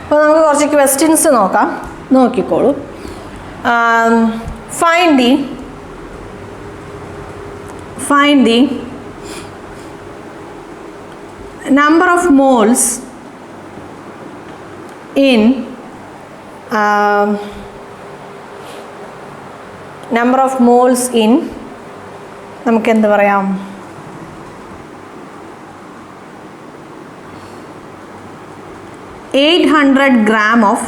അപ്പോൾ നമുക്ക് കുറച്ച് ക്വസ്റ്റ്യൻസ് നോക്കാം. നോക്കിക്കോളൂ. Find the number of moles in നമുക്ക് എന്ത് പറയാം, 800 gram of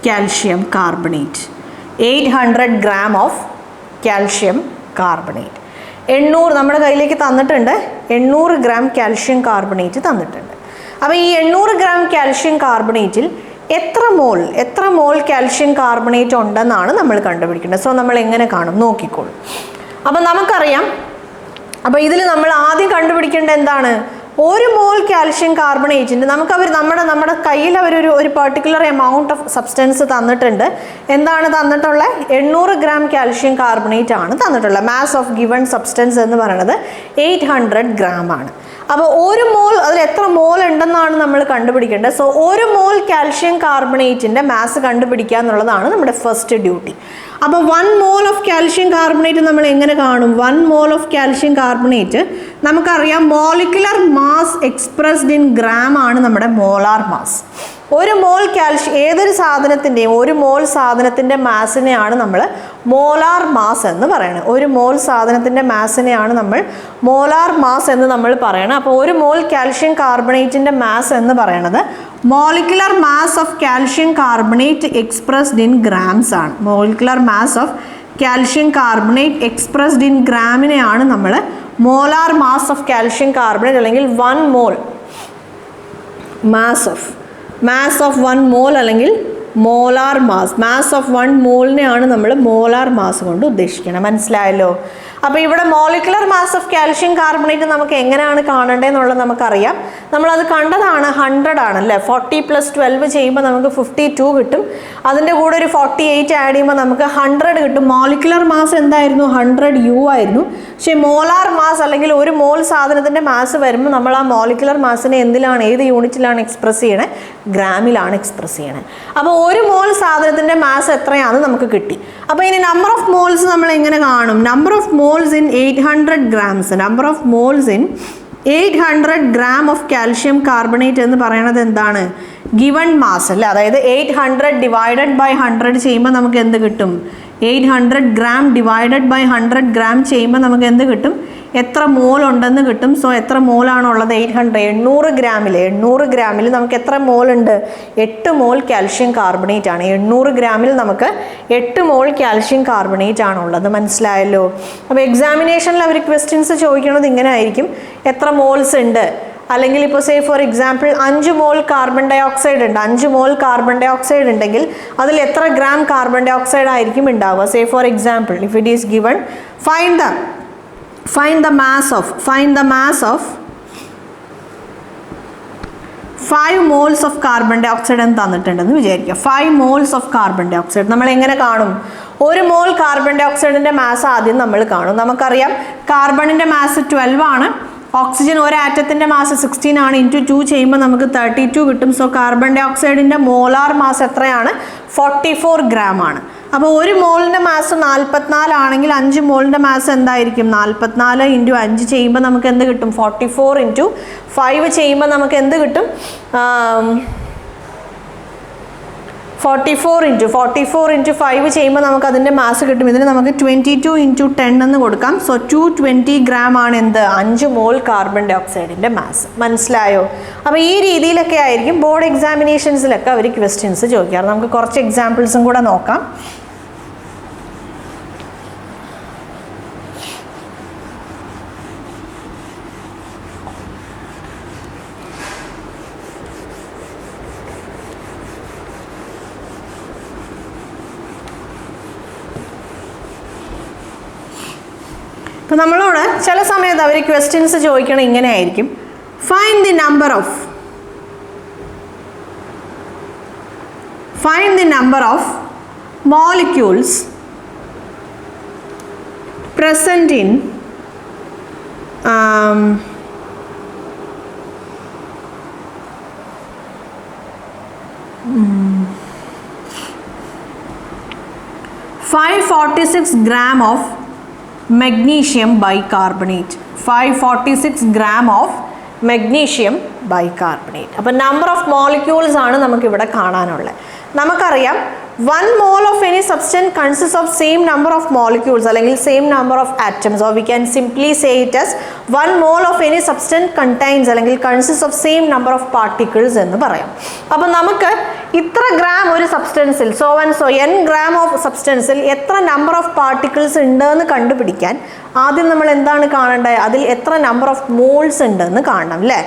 calcium carbonate. 800 gram of calcium carbonate. 800 നമ്മുടെ കയ്യിലേക്ക് തന്നിട്ടുണ്ട്. 800 ഗ്രാം കാൽഷ്യം കാർബണേറ്റ് തന്നിട്ടുണ്ട്. അപ്പോൾ ഈ 800 ഗ്രാം കാൽഷ്യം കാർബണേറ്റിൽ എത്ര മോൾ കാൽഷ്യം കാർബണേറ്റ് ഉണ്ടെന്നാണ് നമ്മൾ കണ്ടുപിടിക്കേണ്ടത്. സോ നമ്മൾ എങ്ങനെ കാണും, നോക്കിക്കോളൂ. അപ്പം നമുക്കറിയാം. അപ്പോൾ ഇതിൽ നമ്മൾ ആദ്യം കണ്ടുപിടിക്കേണ്ട എന്താണ്, 1 മോൾ കാൽഷ്യം കാർബണേറ്റിൻ്റെ നമ്മുടെ കയ്യിൽ ഒരു പെർട്ടിക്കുലർ എമൗണ്ട് ഓഫ് സബ്സ്റ്റൻസ് തന്നിട്ടുണ്ട്. എന്താണ് തന്നിട്ടുള്ളത്? 800 ഗ്രാം കാൽഷ്യം കാർബണേറ്റ് ആണ് തന്നിട്ടുള്ളത്. മാസ് ഓഫ് ഗിവൺ സബ്സ്റ്റൻസ് എന്ന് പറയുന്നത് 800 ഗ്രാം ആണ്. അപ്പോൾ 1 മോൾ, അതിൽ എത്ര മോൾ ഉണ്ടെന്നാണ് നമ്മൾ കണ്ടുപിടിക്കേണ്ടത്. സോ 1 മോൾ കാൽഷ്യം കാർബണേറ്റിൻ്റെ മാസ് കണ്ടുപിടിക്കുക എന്നുള്ളതാണ് നമ്മുടെ ഫസ്റ്റ് ഡ്യൂട്ടി. അപ്പോൾ 1 മോൾ ഓഫ് കാൽഷ്യം കാർബണേറ്റ് നമ്മൾ എങ്ങനെ കാണും? 1 മോൾ ഓഫ് കാൽഷ്യം കാർബണേറ്റ് നമുക്കറിയാം, molecular mass expressed in gram ആണ് നമ്മുടെ മോളാർ മാസ്. 1 മോൾ കാൽഷ്യം ഏതൊരു സാധനത്തിൻ്റെയും 1 മോൾ സാധനത്തിൻ്റെ മാസിനെയാണ് നമ്മൾ മോളാർ മാസ് എന്ന് പറയുന്നത്. 1 മോൾ സാധനത്തിൻ്റെ മാസിനെയാണ് നമ്മൾ മോളാർ മാസ് എന്ന് നമ്മൾ പറയണം. അപ്പോൾ 1 മോൾ കാൽഷ്യം കാർബണേറ്റിൻ്റെ മാസ് എന്ന് പറയുന്നത് molecular mass of calcium carbonate expressed in grams ആണ്. Molecular mass of calcium carbonate expressed in ഗ്രാമിനെയാണ് നമ്മൾ molar mass of calcium carbonate അല്ലെങ്കിൽ 1 മോൾ മാസ് ഓഫ് 1 മോൾ അല്ലെങ്കിൽ മോളാർ മാസ് ഓഫ് 1 മോളിനെയാണ് നമ്മൾ മോളാർ മാസ് കൊണ്ട് ഉദ്ദേശിക്കുന്നത്. മനസ്സിലായല്ലോ? അപ്പോൾ ഇവിടെ molecular mass of calcium carbonate നമുക്ക് എങ്ങനെയാണ് കാണേണ്ടതെന്നുള്ളത് നമുക്കറിയാം. നമ്മളത് കണ്ടതാണ്. 100 ആണല്ലേ. 40 + 12 ചെയ്യുമ്പോൾ നമുക്ക് 52 കിട്ടും. അതിൻ്റെ കൂടെ ഒരു 48 ആഡ് ചെയ്യുമ്പോൾ നമുക്ക് 100 കിട്ടും. മോളിക്കുലർ മാസ് എന്തായിരുന്നു? 100 U ആയിരുന്നു. പക്ഷേ മോളാർ മാസ് അല്ലെങ്കിൽ 1 മോൾ സാധനത്തിൻ്റെ മാസ് വരുമ്പോൾ നമ്മൾ ആ മോളിക്കുലർ മാസിനെ ഏത് യൂണിറ്റിലാണ് എക്സ്പ്രസ് ചെയ്യണേ? ഗ്രാമിലാണ് എക്സ്പ്രസ് ചെയ്യണേ. അപ്പോൾ 1 മോൾ സാധനത്തിൻ്റെ മാസ് എത്രയാണെന്ന് നമുക്ക് കിട്ടി. അപ്പോൾ ഇനി നമ്പർ ഓഫ് മോൾസ് നമ്മൾ എങ്ങനെ കാണും? Number of moles in 800 grams. Number of moles in 800 gram of calcium carbonate എന്ന് പറയുന്നത് എന്താണ്? ഗിവൺ മാസ് അല്ലേ. അതായത് 800 ഡിവൈഡഡ് ബൈ 100 ചെയ്യുമ്പോൾ നമുക്ക് എന്ത് കിട്ടും? 800 gram ഡിവൈഡഡ് ബൈ 100 gram ചെയ്യുമ്പോൾ നമുക്ക് എന്ത് കിട്ടും? എത്ര മോൾ ഉണ്ടെന്ന് കിട്ടും. സോ എത്ര മോളാണുള്ളത്? 800 ഗ്രാമിൽ നമുക്ക് എത്ര മോൾ ഉണ്ട്? 8 മോൾ കാൽഷ്യം കാർബണേറ്റ് ആണ്. 800 ഗ്രാമിൽ നമുക്ക് 8 മോൾ കാൽഷ്യം കാർബണേറ്റ് ആണുള്ളത്. മനസ്സിലായല്ലോ? അപ്പോൾ എക്സാമിനേഷനിൽ അവർ ക്വസ്റ്റ്യൻസ് ചോദിക്കുന്നത് ഇങ്ങനെ ആയിരിക്കും, എത്ര മോൾസ് ഉണ്ട്? അല്ലെങ്കിൽ ഇപ്പോൾ say for example 5 mole carbon dioxide ഉണ്ട്. 5 മോൾ കാർബൺ ഡൈ ഓക്സൈഡ് ഉണ്ടെങ്കിൽ അതിൽ എത്ര ഗ്രാം കാർബൺ ഡൈ ഓക്സൈഡ് ആയിരിക്കും ഉണ്ടാവുക? Say for example if it is given find the mass of 5 moles of carbon dioxide എന്ന് തന്നിട്ടുണ്ടെന്ന് വിചാരിക്കുക. 5 moles of carbon dioxide നമ്മൾ എങ്ങനെ കാണും? 1 മോൾ കാർബൺ ഡൈ ഓക്സൈഡിൻ്റെ മാസ് ആദ്യം നമ്മൾ കാണും. നമുക്കറിയാം കാർബണിൻ്റെ മാസ് 12 ആണ്. ഓക്സിജൻ ഒരു ആറ്റത്തിൻ്റെ മാസ് 16 ആണ്. ഇൻറ്റു 2 ചെയ്യുമ്പോൾ നമുക്ക് 32 കിട്ടും. സോ കാർബൺ ഡൈ ഓക്സൈഡിൻ്റെ മോളാർ മാസ് എത്രയാണ്? 44 ഗ്രാം ആണ്. അപ്പോൾ 1 മോളിൻ്റെ മാസ് 44 ആണെങ്കിൽ 5 മോളിൻ്റെ മാസ് എന്തായിരിക്കും? 44 ഇൻറ്റു 5 ചെയ്യുമ്പോൾ നമുക്ക് എന്ത് കിട്ടും? 44 ഇൻറ്റു 5 ചെയ്യുമ്പോൾ നമുക്ക് എന്ത് കിട്ടും? 44 ഇൻറ്റു 5 ചെയ്യുമ്പോൾ നമുക്ക് അതിൻ്റെ മാസ് കിട്ടും. ഇതിന് നമുക്ക് 22 ഇൻറ്റു 10 എന്ന് കൊടുക്കാം. സോ 220 ഗ്രാം ആണ് എന്ത്? 5 മോൾ കാർബൺ ഡൈ ഓക്സൈഡിൻ്റെ മാസ്. മനസ്സിലായോ? അപ്പോൾ ഈ രീതിയിലൊക്കെ ആയിരിക്കും ബോർഡ് എക്സാമിനേഷൻസിലൊക്കെ അവർ ക്വസ്റ്റ്യൻസ് ചോദിക്കാറ്. നമുക്ക് കുറച്ച് എക്സാമ്പിൾസും കൂടെ നോക്കാം. അപ്പോൾ നമ്മളോട് ചില സമയത്ത് അവർ ക്വസ്റ്റ്യൻസ് ചോദിക്കണം ഇങ്ങനെ ആയിരിക്കും, find the number of molecules present in 546 gram of magnesium bicarbonate. 546 gram of magnesium bicarbonate. അപ്പോൾ നമ്പർ ഓഫ് മോളിക്യൂൾസ് ആണ് നമുക്ക് ഇവിടെ കാണാനുള്ളത്. നമുക്കറിയാം 1 mole of any substance consists of same number of molecules അല്ലെങ്കിൽ same number of atoms, or we can simply say it as 1 mole of any substance contains അല്ലെങ്കിൽ consists of same number of particles എന്ന് പറയാം. അപ്പോൾ നമുക്ക് ഇത്ര gram ഒരു സബ്സ്റ്റൻസിൽ n gram of substanceൽ എത്ര number of particles ഉണ്ടെന്ന് കണ്ടുപിടിക്കാൻ ആദ്യം നമ്മൾ എന്താണ് കാണേണ്ടത്? അതിൽ എത്ര നമ്പർ ഓഫ് മോൾസ് ഉണ്ടെന്ന് കാണണം അല്ലേ?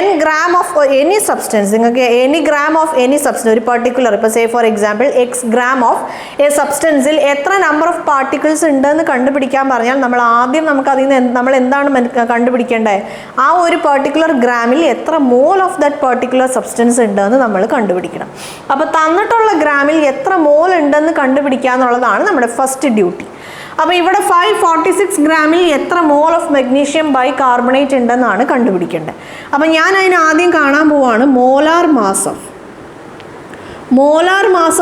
n gram of any substance, നിങ്ങൾക്ക് any gram of any substance, ഒരു പർട്ടിക്കുലർ, ഇപ്പോൾ say for example x gram of a substanceൽ എത്ര നമ്പർ ഓഫ് പാർട്ടിക്കിൾസ് ഉണ്ടെന്ന് കണ്ടുപിടിക്കാൻ പറഞ്ഞാൽ നമ്മൾ ആദ്യം നമുക്ക് അതിൽ നിന്ന് നമ്മൾ എന്താണ് കണ്ടുപിടിക്കേണ്ടത്? ആ ഒരു പർട്ടിക്കുലർ ഗ്രാമിൽ എത്ര മോൾ ഓഫ് ദാറ്റ് പർട്ടിക്കുലർ സബ്സ്റ്റൻസ് ഉണ്ടെന്ന് നമ്മൾ കണ്ടുപിടിക്കണം. അപ്പോൾ തന്നിട്ടുള്ള ഗ്രാമിൽ എത്ര മോൾ ഉണ്ടെന്ന് കണ്ടുപിടിക്കുക എന്നുള്ളതാണ് നമ്മുടെ ഫസ്റ്റ് ഡ്യൂട്ടി. അപ്പോൾ ഇവിടെ 546 ഗ്രാമിൽ എത്ര മോൾ ഓഫ് മഗ്നീഷ്യം ബൈകാർബണേറ്റ് ഉണ്ടെന്നാണ് കണ്ടുപിടിക്കേണ്ടത്. അപ്പോൾ ഞാൻ അതിന് ആദ്യം കാണാൻ പോവാണ് മോലാർ മാസ്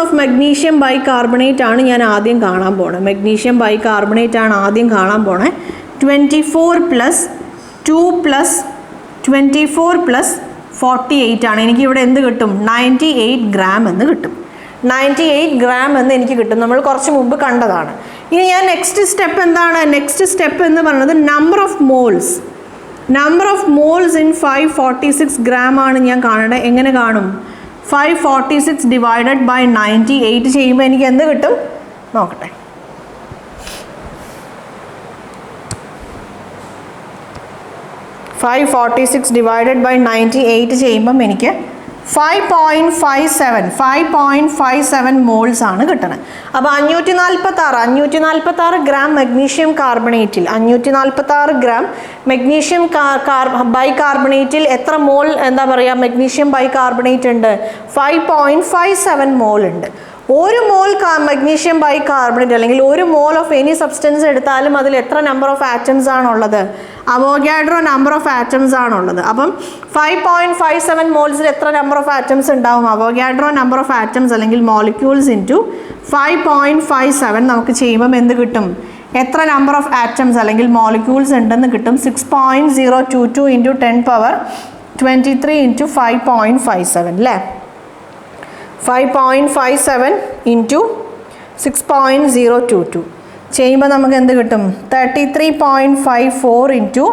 ഓഫ് മഗ്നീഷ്യം ബൈകാർബണേറ്റ് ആണ് ഞാൻ ആദ്യം കാണാൻ പോണത്. മഗ്നീഷ്യം ബൈകാർബണേറ്റ് ആണ് ആദ്യം കാണാൻ പോണേ. 24 + 2 + 24 + 48 ആണ്. എനിക്കിവിടെ എന്ത് കിട്ടും? 98 ഗ്രാം എന്ന് കിട്ടും. 98 ഗ്രാം എന്ന് എനിക്ക് കിട്ടും. നമ്മൾ കുറച്ച് മുമ്പ് കണ്ടതാണ്. ഇനി ഞാൻ നെക്സ്റ്റ് സ്റ്റെപ്പ് എന്താണ്? നെക്സ്റ്റ് സ്റ്റെപ്പ് എന്ന് പറയുന്നത് number of moles in 546 gram ആണ് ഞാൻ കാണേണ്ടത്. എങ്ങനെ കാണും? 546 ഡിവൈഡഡ് ബൈ 98 ചെയ്യുമ്പോൾ എനിക്ക് എന്ത് കിട്ടും നോക്കട്ടെ. 546 ഡിവൈഡഡ് ബൈ 98 ചെയ്യുമ്പം എനിക്ക് 5.57 മോൾസ് ആണ് കിട്ടുന്നത്. അപ്പോൾ 546 ഗ്രാം മഗ്നീഷ്യം കാർബണേറ്റിൽ 546 ഗ്രാം മഗ്നീഷ്യം ബൈകാർബണേറ്റിൽ എത്ര മോൾ എന്താ പറയുക മഗ്നീഷ്യം ബൈകാർബണേറ്റ് ഉണ്ട്? 5.57 മോൾ ഉണ്ട്. ഒരു മോൾ മഗ്നീഷ്യം ബൈകാർബണേറ്റ് അല്ലെങ്കിൽ ഒരു മോൾ ഓഫ് എനി സബ്സ്റ്റൻസ് എടുത്താലും അതിൽ എത്ര നമ്പർ ഓഫ് ആറ്റംസ് ആണുള്ളത്? അവോഗാഡ്രോ നമ്പർ ഓഫ് ആറ്റംസ് ആണുള്ളത്. അപ്പം 5.57 മോൾസിൽ എത്ര നമ്പർ ഓഫ് ആറ്റംസ് ഉണ്ടാവും? അവോഗാഡ്രോ നമ്പർ ഓഫ് ആറ്റംസ് അല്ലെങ്കിൽ മോളിക്യൂൾസ് ഇൻറ്റു 5.57 നമുക്ക് ചെയ്യുമ്പം എന്ത് കിട്ടും? എത്ര നമ്പർ ഓഫ് ആറ്റംസ് അല്ലെങ്കിൽ മോളിക്യൂൾസ് ഉണ്ടെന്ന് കിട്ടും? 6.022 ഇൻറ്റു 10⁻23 ഇൻറ്റു 5.57 അല്ലേ? 5.57 ഇൻറ്റു 6.022 ചെയ്യുമ്പോൾ നമുക്ക് എന്ത് കിട്ടും? 33.54 ഇൻറ്റു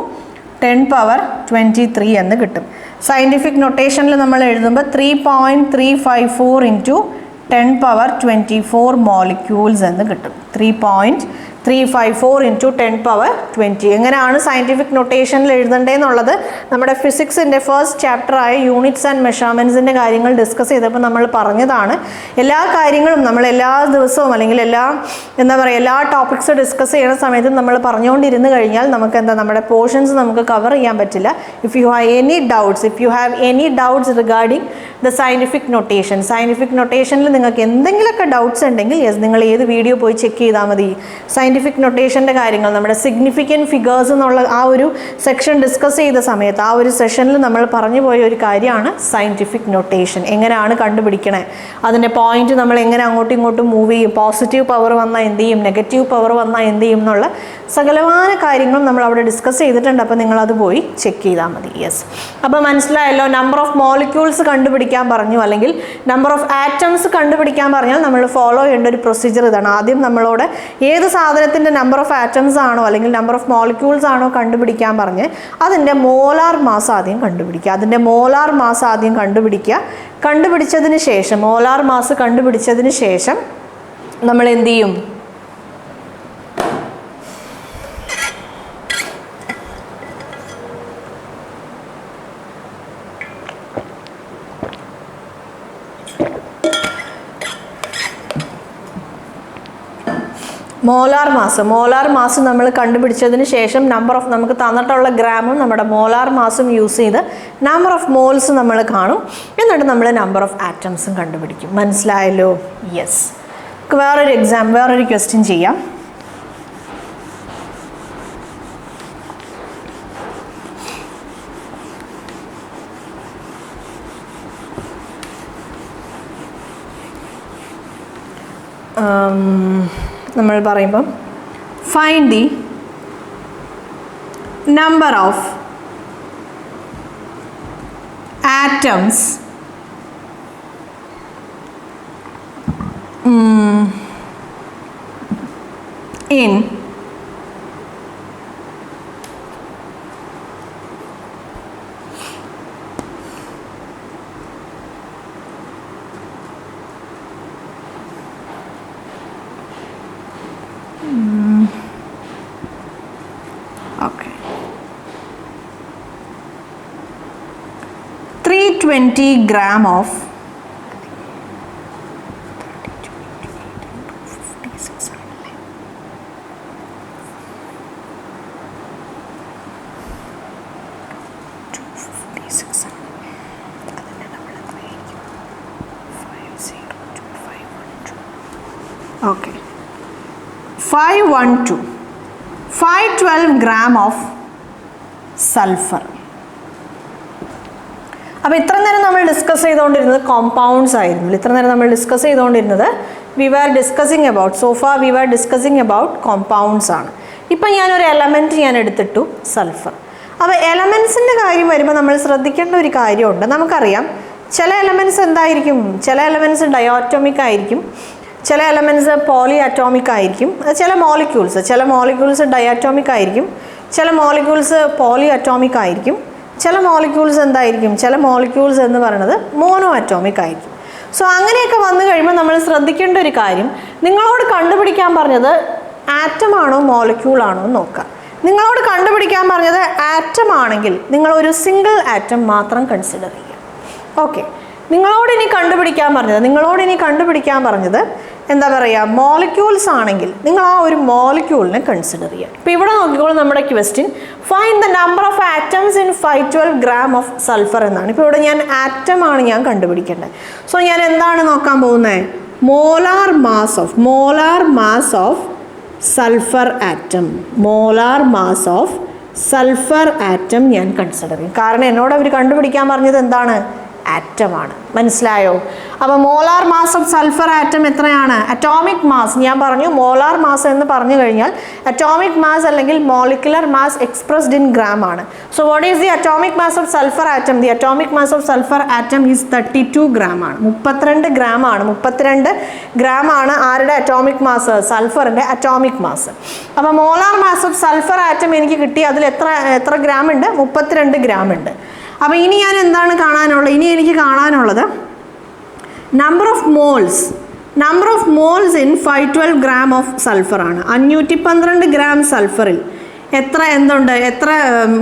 10⁻23 എന്ന് കിട്ടും. സയൻറ്റിഫിക് നൊട്ടേഷനിൽ നമ്മൾ എഴുതുമ്പോൾ 3.354 ഇൻറ്റു 10⁻24 മോളിക്യൂൾസ് എന്ന് കിട്ടും. 3.354 ഇൻറ്റു 10⁻20. എങ്ങനെയാണ് സയൻറ്റിഫിക് നൊട്ടേഷനിൽ എഴുതേണ്ടതെന്നുള്ളത് നമ്മുടെ ഫിസിക്സിൻ്റെ ഫസ്റ്റ് ചാപ്റ്ററായ യൂണിറ്റ്സ് ആൻഡ് മെഷർമെൻറ്റ്സിൻ്റെ കാര്യങ്ങൾ ഡിസ്കസ് ചെയ്തപ്പോൾ നമ്മൾ പറഞ്ഞതാണ്. എല്ലാ കാര്യങ്ങളും നമ്മൾ എല്ലാ ദിവസവും അല്ലെങ്കിൽ എല്ലാ ടോപ്പിക്സ് ഡിസ്കസ് ചെയ്യുന്ന സമയത്ത് നമ്മൾ പറഞ്ഞുകൊണ്ടിരുന്ന് കഴിഞ്ഞാൽ നമുക്ക് നമ്മുടെ പോർഷൻസ് നമുക്ക് കവർ ചെയ്യാൻ പറ്റില്ല. If you have any doubts regarding the scientific നൊട്ടേഷനിൽ നിങ്ങൾക്ക് എന്തെങ്കിലുമൊക്കെ ഡൗട്ട്സ് ഉണ്ടെങ്കിൽ നിങ്ങൾ ഏത് വീഡിയോ പോയി ചെക്ക് ചെയ്താൽ മതി. സയൻറ്റിഫിക് നൊട്ടേഷൻ്റെ കാര്യങ്ങൾ നമ്മുടെ സിഗ്നിഫിക്കൻറ്റ് ഫിഗേഴ്സ് എന്നുള്ള ആ ഒരു സെക്ഷൻ ഡിസ്കസ് ചെയ്ത സമയത്ത് ആ ഒരു സെഷനിൽ നമ്മൾ പറഞ്ഞു പോയ ഒരു കാര്യമാണ് സയൻറ്റിഫിക് നൊട്ടേഷൻ. എങ്ങനെയാണ് കണ്ടുപിടിക്കണേ, അതിൻ്റെ പോയിന്റ് നമ്മൾ എങ്ങനെ അങ്ങോട്ടും ഇങ്ങോട്ടും മൂവ് ചെയ്യും, പോസിറ്റീവ് പവർ വന്നാൽ എന്ത് ചെയ്യും, നെഗറ്റീവ് പവർ വന്നാൽ എന്ത് ചെയ്യും എന്നുള്ള സകലമാന കാര്യങ്ങളും നമ്മൾ അവിടെ ഡിസ്കസ് ചെയ്തിട്ടുണ്ട്. അപ്പോൾ നിങ്ങളത് പോയി ചെക്ക് ചെയ്താൽ മതി. യെസ്, അപ്പോൾ മനസ്സിലായല്ലോ. നമ്പർ ഓഫ് മോളിക്യൂൾസ് കണ്ടുപിടിക്കാൻ പറഞ്ഞു അല്ലെങ്കിൽ നമ്പർ ഓഫ് ആറ്റംസ് കണ്ടുപിടിക്കാൻ പറഞ്ഞാൽ നമ്മൾ ഫോളോ ചെയ്യേണ്ട ഒരു പ്രൊസീജിയർ ഇതാണ്. ആദ്യം നമ്മളോട് ഏത് സാധനത്തിൻ്റെ നമ്പർ ഓഫ് ആറ്റംസ് ആണോ അല്ലെങ്കിൽ നമ്പർ ഓഫ് മോളിക്യൂൾസ് ആണോ കണ്ടുപിടിക്കാൻ പറഞ്ഞ് അതിൻ്റെ മോലാർ മാസ് ആദ്യം കണ്ടുപിടിക്കുക. കണ്ടുപിടിച്ചതിന് ശേഷം മോലാർ മാസ് കണ്ടുപിടിച്ചതിന് ശേഷം നമ്മൾ എന്ത് ചെയ്യും? മോലാർ മാസ് നമ്മൾ കണ്ടുപിടിച്ചതിന് ശേഷം നമുക്ക് തന്നിട്ടുള്ള ഗ്രാമും നമ്മുടെ മോലാർ മാസും യൂസ് ചെയ്ത് നമ്പർ ഓഫ് മോൾസ് നമ്മൾ കാണും. എന്നിട്ട് നമ്മൾ നമ്പർ ഓഫ് ആറ്റംസും കണ്ടുപിടിക്കും. മനസ്സിലായല്ലോ? യെസ്. വേറൊരു ക്വസ്റ്റ്യൻ ചെയ്യാം. നമ്മൾ പറയുമ്പം find the number of atoms in okay 320 gram of 512 gram of sulfur. അപ്പോൾ ഇത്ര നേരം നമ്മൾ ഡിസ്കസ് ചെയ്തുകൊണ്ടിരുന്നത് കോമ്പൗണ്ട്സ് ആയിരുന്നു. ഇത്ര നേരം നമ്മൾ ഡിസ്കസ് ചെയ്തുകൊണ്ടിരുന്നത് we were discussing about compounds ആണ്. ഇപ്പം ഞാനൊരു എലമെൻറ്റ് ഞാൻ എടുത്തിട്ടു, സൾഫർ. അപ്പോൾ എലമെൻസിൻ്റെ കാര്യം വരുമ്പോൾ നമ്മൾ ശ്രദ്ധിക്കേണ്ട ഒരു കാര്യമുണ്ട്. നമുക്കറിയാം ചില എലമെൻറ്റ്സ് എന്തായിരിക്കും, ചില എലമെൻറ്റ്സ് ഡയോറ്റോമിക് ആയിരിക്കും, ചില എലമെൻറ്റ്സ് പോളി അറ്റോമിക് ആയിരിക്കും. ചില മോളിക്യൂൾസ് ഡയാറ്റോമിക് ആയിരിക്കും, ചില മോളിക്യൂൾസ് പോളി അറ്റോമിക് ആയിരിക്കും, ചില മോളിക്യൂൾസ് എന്തായിരിക്കും, ചില മോളിക്യൂൾസ് എന്ന് പറയുന്നത് മോണോ അറ്റോമിക് ആയിരിക്കും. സോ അങ്ങനെയൊക്കെ വന്നു കഴിയുമ്പോൾ നമ്മൾ ശ്രദ്ധിക്കേണ്ട ഒരു കാര്യം, നിങ്ങളോട് കണ്ടുപിടിക്കാൻ പറഞ്ഞത് ആറ്റമാണോ മോളിക്യൂളാണോ എന്ന് നോക്കുക. നിങ്ങളോട് കണ്ടുപിടിക്കാൻ പറഞ്ഞത് ആറ്റം ആണെങ്കിൽ നിങ്ങൾ ഒരു സിംഗിൾ ആറ്റം മാത്രം കൺസിഡർ ചെയ്യുക. ഓക്കെ, നിങ്ങളോട് ഇനി കണ്ടുപിടിക്കാൻ പറഞ്ഞത് എന്താ പറയുക, മോളിക്യൂൾസ് ആണെങ്കിൽ നിങ്ങൾ ആ ഒരു മോളിക്യൂളിനെ കൺസിഡർ ചെയ്യുക. ഇപ്പോൾ ഇവിടെ നോക്കിക്കോളൂ, നമ്മുടെ question find the number of atoms in 512 gram of sulphur എന്നാണ്. ഇപ്പോൾ ഇവിടെ ഞാൻ ആറ്റമാണ് ഞാൻ കണ്ടുപിടിക്കേണ്ടത്. സോ ഞാൻ എന്താണ് നോക്കാൻ പോകുന്നത്, മോലാർ മാസ് ഓഫ് സൾഫർ ആറ്റം ഞാൻ കൺസിഡർ ചെയ്യും. കാരണം എന്നോട് അവർ കണ്ടുപിടിക്കാൻ പറഞ്ഞത് എന്താണ്, ആറ്റമാണ്. മനസ്സിലായോ? അപ്പോൾ molar mass of sulphur atom എത്രയാണ്? അറ്റോമിക് മാസ് ഞാൻ പറഞ്ഞു, മോലാർ മാസ് എന്ന് പറഞ്ഞു കഴിഞ്ഞാൽ അറ്റോമിക് മാസ് അല്ലെങ്കിൽ molecular mass expressed in gram ആണ്. So what is the atomic mass of sulphur atom? The atomic mass of sulphur atom is 32 gram ആണ്. 32 gram ആണ് ആരുടെ അറ്റോമിക് മാസ്? സൾഫറിൻ്റെ അറ്റോമിക് മാസ്. അപ്പോൾ molar mass of sulphur atom എനിക്ക് കിട്ടി. അതിൽ എത്ര ഗ്രാം ഉണ്ട്? 32 gram ഉണ്ട്. അപ്പോൾ ഇനി ഞാൻ എന്താണ് കാണാനുള്ളത്? ഇനി എനിക്ക് കാണാനുള്ളത് number of moles in 512 gram of sulphur ആണ്. 512 gram സൾഫറിൽ എത്ര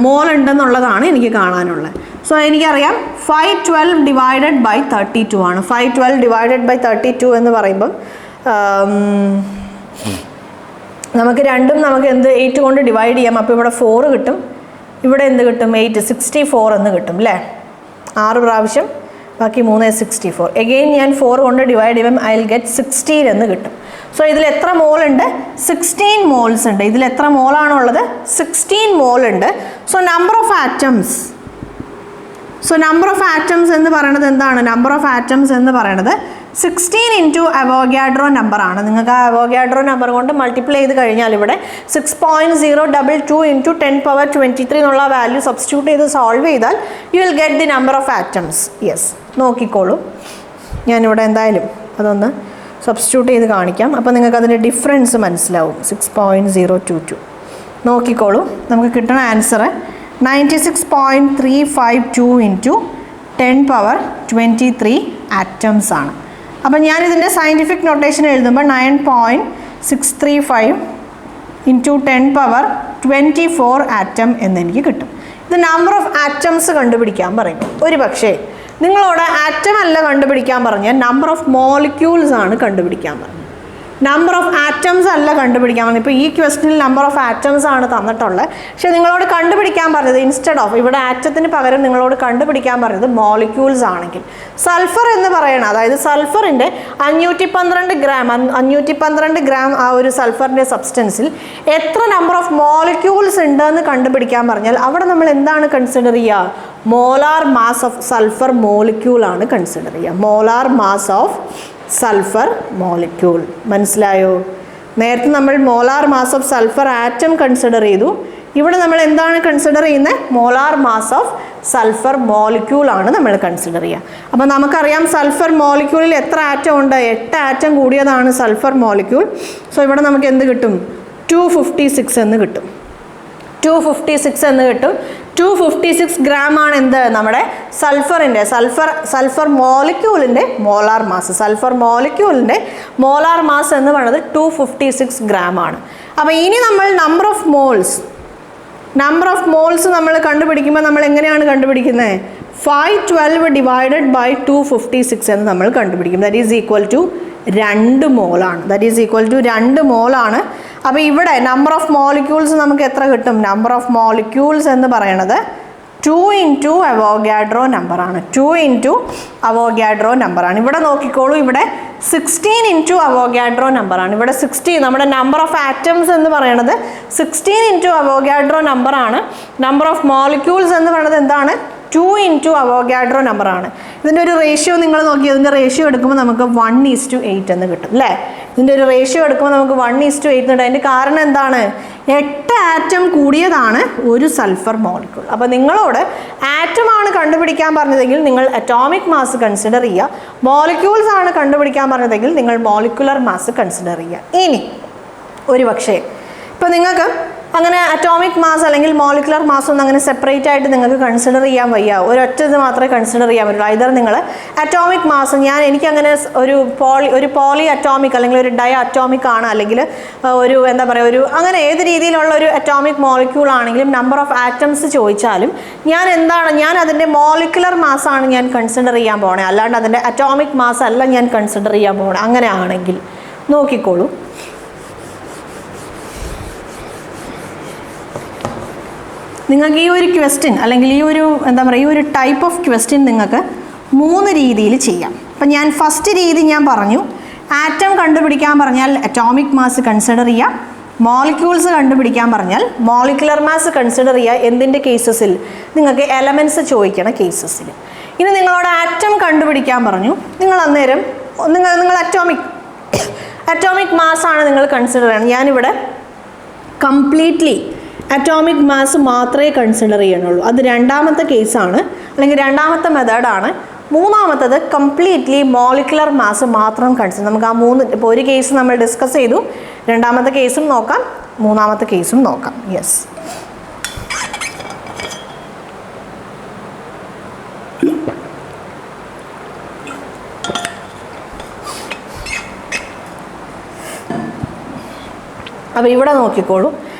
മോൾ ഉണ്ടെന്നുള്ളതാണ് എനിക്ക് കാണാനുള്ളത്. സോ എനിക്കറിയാം 512 divided by 32 ആണ്. 512 divided by 32 എന്ന് പറയുമ്പം നമുക്ക് 8 കൊണ്ട് ഡിവൈഡ് ചെയ്യാം. അപ്പോൾ ഇവിടെ 4 കിട്ടും, ഇവിടെ എന്ത് കിട്ടും? 8, 64 എന്ന് കിട്ടും അല്ലേ? 6 പ്രാവശ്യം, ബാക്കി 3, 64. എഗെയിൻ ഞാൻ 4 കൊണ്ട് ഡിവൈഡ് ചെയ്യുമ്പം ഐ വിൽ ഗെറ്റ് 16 എന്ന് കിട്ടും. സോ ഇതിൽ എത്ര മോൾ ഉണ്ട്? 16 മോൾസ് ഉണ്ട്. ഇതിൽ എത്ര മോളാണുള്ളത്? 16 മോൾ ഉണ്ട്. സോ നമ്പർ ഓഫ് ആറ്റംസ് എന്ന് പറയുന്നത് എന്താണ്? നമ്പർ ഓഫ് ആറ്റംസ് എന്ന് പറയുന്നത് 16 ഇൻറ്റു അവോഗാഡ്രോ നമ്പർ ആണ്. നിങ്ങൾക്ക് ആ അവോഗാഡ്രോ നമ്പർ കൊണ്ട് മൾട്ടിപ്ലൈ ചെയ്ത് കഴിഞ്ഞാൽ ഇവിടെ 6.022 ഇൻറ്റു 10⁻23 എന്നുള്ള വാല്യൂ സബ്സ്റ്റിറ്റ്യൂട്ട് ചെയ്ത് സോൾവ് ചെയ്താൽ U will get the number of atoms. Yes, നോക്കിക്കോളൂ, ഞാനിവിടെ എന്തായാലും അതൊന്ന് സബ്സ്റ്റിറ്റ്യൂട്ട് ചെയ്ത് കാണിക്കാം. അപ്പോൾ നിങ്ങൾക്ക് അതിൻ്റെ ഡിഫറൻസ് മനസ്സിലാവും. 6.022 നോക്കിക്കോളൂ, നമുക്ക് കിട്ടുന്ന ആൻസർ 96.352 ഇൻറ്റു 10⁻23 ആറ്റംസ് ആണ്. അപ്പം ഞാനിതിൻ്റെ സയൻറ്റിഫിക് നൊട്ടേഷൻ എഴുതുമ്പോൾ 9.635 ഇൻറ്റു 10⁻24 ആറ്റം എന്നെനിക്ക് കിട്ടും. ഇത് നമ്പർ ഓഫ് ആറ്റംസ് കണ്ടുപിടിക്കാൻ പറയും. ഒരു പക്ഷേ നിങ്ങളോട് ആറ്റം അല്ല കണ്ടുപിടിക്കാൻ പറഞ്ഞാൽ നമ്പർ ഓഫ് മോളിക്യൂൾസ് ആണ് കണ്ടുപിടിക്കാൻ പറഞ്ഞത്. നമ്പർ ഓഫ് ആറ്റംസ് അല്ല കണ്ടുപിടിക്കാൻ പറഞ്ഞത്. ഇപ്പോൾ ഈ ക്വസ്റ്റ്യനിൽ നമ്പർ ഓഫ് ആറ്റംസ് ആണ് തന്നിട്ടുള്ളത്. പക്ഷേ നിങ്ങളോട് കണ്ടുപിടിക്കാൻ പറഞ്ഞത് ഇൻസ്റ്റെഡ് ഓഫ് ഇവിടെ ആറ്റത്തിന് പകരം നിങ്ങളോട് കണ്ടുപിടിക്കാൻ പറഞ്ഞത് മോളിക്യൂൾസ് ആണെങ്കിൽ സൾഫർ എന്ന് പറയണം. അതായത് സൾഫറിൻ്റെ 512 gram ആ ഒരു സൾഫറിൻ്റെ സബ്സ്റ്റൻസിൽ എത്ര നമ്പർ ഓഫ് മോളിക്യൂൾസ് ഉണ്ടെന്ന് കണ്ടുപിടിക്കാൻ പറഞ്ഞാൽ അവിടെ നമ്മൾ എന്താണ് കൺസിഡർ ചെയ്യുക? മോലാർ മാസ് ഓഫ് സൾഫർ മോളിക്യൂൾ ആണ് കൺസിഡർ ചെയ്യുക. മോലാർ മാസ് ഓഫ് സൾഫർ മോളിക്യൂൾ. മനസ്സിലായോ? നേരത്തെ നമ്മൾ molar mass of sulphur atom consider ചെയ്തു. ഇവിടെ നമ്മൾ എന്താണ് കൺസിഡർ ചെയ്യുന്നത്? Molar mass of sulphur molecule ആണ് നമ്മൾ കൺസിഡർ ചെയ്യുക. അപ്പോൾ നമുക്കറിയാം സൾഫർ മോളിക്യൂളിൽ എത്ര ആറ്റം ഉണ്ട്? 8 ആറ്റം കൂടിയതാണ് സൾഫർ മോളിക്യൂൾ. സോ ഇവിടെ നമുക്ക് എന്ത് കിട്ടും? 256 എന്ന് കിട്ടും. 256 എന്ന് കിട്ടും. 256 ഗ്രാം ആണ് എന്ത്? നമ്മുടെ സൾഫർ മോളിക്യൂളിൻ്റെ മോളാർ മാസ്. സൾഫർ മോളിക്യൂളിൻ്റെ മോളാർ മാസ് എന്ന് പറയുന്നത് 256 ഗ്രാം ആണ്. അപ്പോൾ ഇനി നമ്മൾ നമ്പർ ഓഫ് മോൾസ് നമ്മൾ കണ്ടുപിടിക്കുമ്പോൾ നമ്മൾ എങ്ങനെയാണ് കണ്ടുപിടിക്കുന്നത്? 512 ഡിവൈഡഡ് ബൈ 256 എന്ന് നമ്മൾ കണ്ടുപിടിക്കും. ദാറ്റ് ഈസ് ഈക്വൽ ടു 2 മോളാണ്. ദാറ്റ് ഈസ് ഈക്വൽ ടു 2 മോളാണ്. അപ്പോൾ ഇവിടെ നമ്പർ ഓഫ് മോളിക്യൂൾസ് നമുക്ക് എത്ര കിട്ടും? നമ്പർ ഓഫ് മോളിക്യൂൾസ് എന്ന് പറയുന്നത് 2 ഇൻറ്റു അവോഗാഡ്രോ നമ്പറാണ്. 2 ഇൻറ്റു അവോഗാഡ്രോ നമ്പറാണ്. ഇവിടെ നോക്കിക്കോളൂ, ഇവിടെ 16 ഇൻറ്റു അവോഗാഡ്രോ നമ്പറാണ്. ഇവിടെ 16 നമ്മുടെ നമ്പർ ഓഫ് ആറ്റംസ് എന്ന് പറയുന്നത് 16 ഇൻറ്റു അവോഗാഡ്രോ നമ്പറാണ്. നമ്പർ ഓഫ് മോളിക്യൂൾസ് എന്ന് പറയുന്നത് എന്താണ്? 2 ഇൻറ്റു അവോഗാഡ്രോ നമ്പറാണ്. ഇതിൻ്റെ ഒരു റേഷ്യോ നിങ്ങൾ നോക്കി, ഇതിൻ്റെ റേഷ്യോ എടുക്കുമ്പോൾ നമുക്ക് 1:8 എന്ന് കിട്ടും അല്ലേ? ഇതിൻ്റെ ഒരു റേഷ്യോ എടുക്കുമ്പോൾ നമുക്ക് 1:8 കിട്ടും. അതിൻ്റെ കാരണം എന്താണ്? 8 ആറ്റം കൂടിയതാണ് ഒരു സൾഫർ മോളിക്യൂൾ. അപ്പോൾ നിങ്ങളോട് ആറ്റമാണ് കണ്ടുപിടിക്കാൻ പറഞ്ഞതെങ്കിൽ നിങ്ങൾ അറ്റോമിക് മാസ് കൺസിഡർ ചെയ്യുക. മോളിക്യൂൾസ് ആണ് കണ്ടുപിടിക്കാൻ പറഞ്ഞതെങ്കിൽ നിങ്ങൾ മോളിക്കുലർ മാസ് കൺസിഡർ ചെയ്യുക. ഇനി ഒരു പക്ഷേ ഇപ്പോൾ നിങ്ങൾക്ക് അങ്ങനെ അറ്റോമിക് മാസ് അല്ലെങ്കിൽ മോളിക്കുലർ മാസ് ഒന്നും അങ്ങനെ സെപ്പറേറ്റ് ആയിട്ട് നിങ്ങൾക്ക് കൺസിഡർ ചെയ്യാൻ വയ്യ, ഒരൊറ്റ ഇത് മാത്രമേ കൺസിഡർ ചെയ്യാൻ പറ്റുള്ളൂ. ഐദർ നിങ്ങൾ അറ്റോമിക് മാസ് എനിക്കങ്ങനെ ഒരു പോളി അറ്റോമിക് അല്ലെങ്കിൽ ഒരു ഡയ അറ്റോമിക് ആണ്, അല്ലെങ്കിൽ ഒരു എന്താ പറയുക ഒരു അങ്ങനെ ഏത് രീതിയിലുള്ള ഒരു അറ്റോമിക് മോളിക്യൂൾ ആണെങ്കിലും നമ്പർ ഓഫ് ആറ്റംസ് ചോദിച്ചാലും ഞാൻ അതിൻ്റെ മോളിക്കുലർ മാസ്സാണ് ഞാൻ കൺസിഡർ ചെയ്യാൻ പോകണേ, അല്ലാണ്ട് അതിൻ്റെ അറ്റോമിക് മാസ് അല്ല ഞാൻ കൺസിഡർ ചെയ്യാൻ പോകണേ. അങ്ങനെ ആണെങ്കിൽ നോക്കിക്കോളൂ, നിങ്ങൾക്ക് ഈ ഒരു ക്വസ്റ്റ്യൻ അല്ലെങ്കിൽ ഈ ഒരു ടൈപ്പ് ഓഫ് ക്വസ്റ്റ്യൻ നിങ്ങൾക്ക് 3 രീതിയിൽ ചെയ്യാം. അപ്പം ഞാൻ ഫസ്റ്റ് രീതി ഞാൻ പറഞ്ഞു, ആറ്റം കണ്ടുപിടിക്കാൻ പറഞ്ഞാൽ അറ്റോമിക് മാസ് കൺസിഡർ ചെയ്യുക, മോളിക്യൂൾസ് കണ്ടുപിടിക്കാൻ പറഞ്ഞാൽ മോളിക്കുലർ മാസ് കൺസിഡർ ചെയ്യുക. എന്തിൻ്റെ കേസസിൽ? നിങ്ങൾക്ക് എലമെൻറ്റ്സ് ചോദിക്കണ കേസസിൽ. ഇനി നിങ്ങളോട് ആറ്റം കണ്ടുപിടിക്കാൻ പറഞ്ഞു, നിങ്ങൾ അന്നേരം നിങ്ങൾ അറ്റോമിക് മാസ്സാണ് നിങ്ങൾ കൺസിഡർ ചെയ്യണം. ഞാനിവിടെ കംപ്ലീറ്റ്ലി അറ്റോമിക് മാസ് മാത്രമേ കൺസിഡർ ചെയ്യണുള്ളൂ. അത് രണ്ടാമത്തെ കേസാണ്, അല്ലെങ്കിൽ രണ്ടാമത്തെ മെത്തേഡാണ്. മൂന്നാമത്തത് കംപ്ലീറ്റ്ലി മോളിക്കുലർ മാസ് മാത്രം കൺസിഡർ. നമുക്ക് ആ 3 ഇപ്പോൾ ഒരു കേസ് നമ്മൾ ഡിസ്കസ് ചെയ്തു, രണ്ടാമത്തെ കേസും നോക്കാം, മൂന്നാമത്തെ കേസും നോക്കാം. യെസ്, അപ്പോൾ ഇവിടെ നോക്കിക്കോളൂ,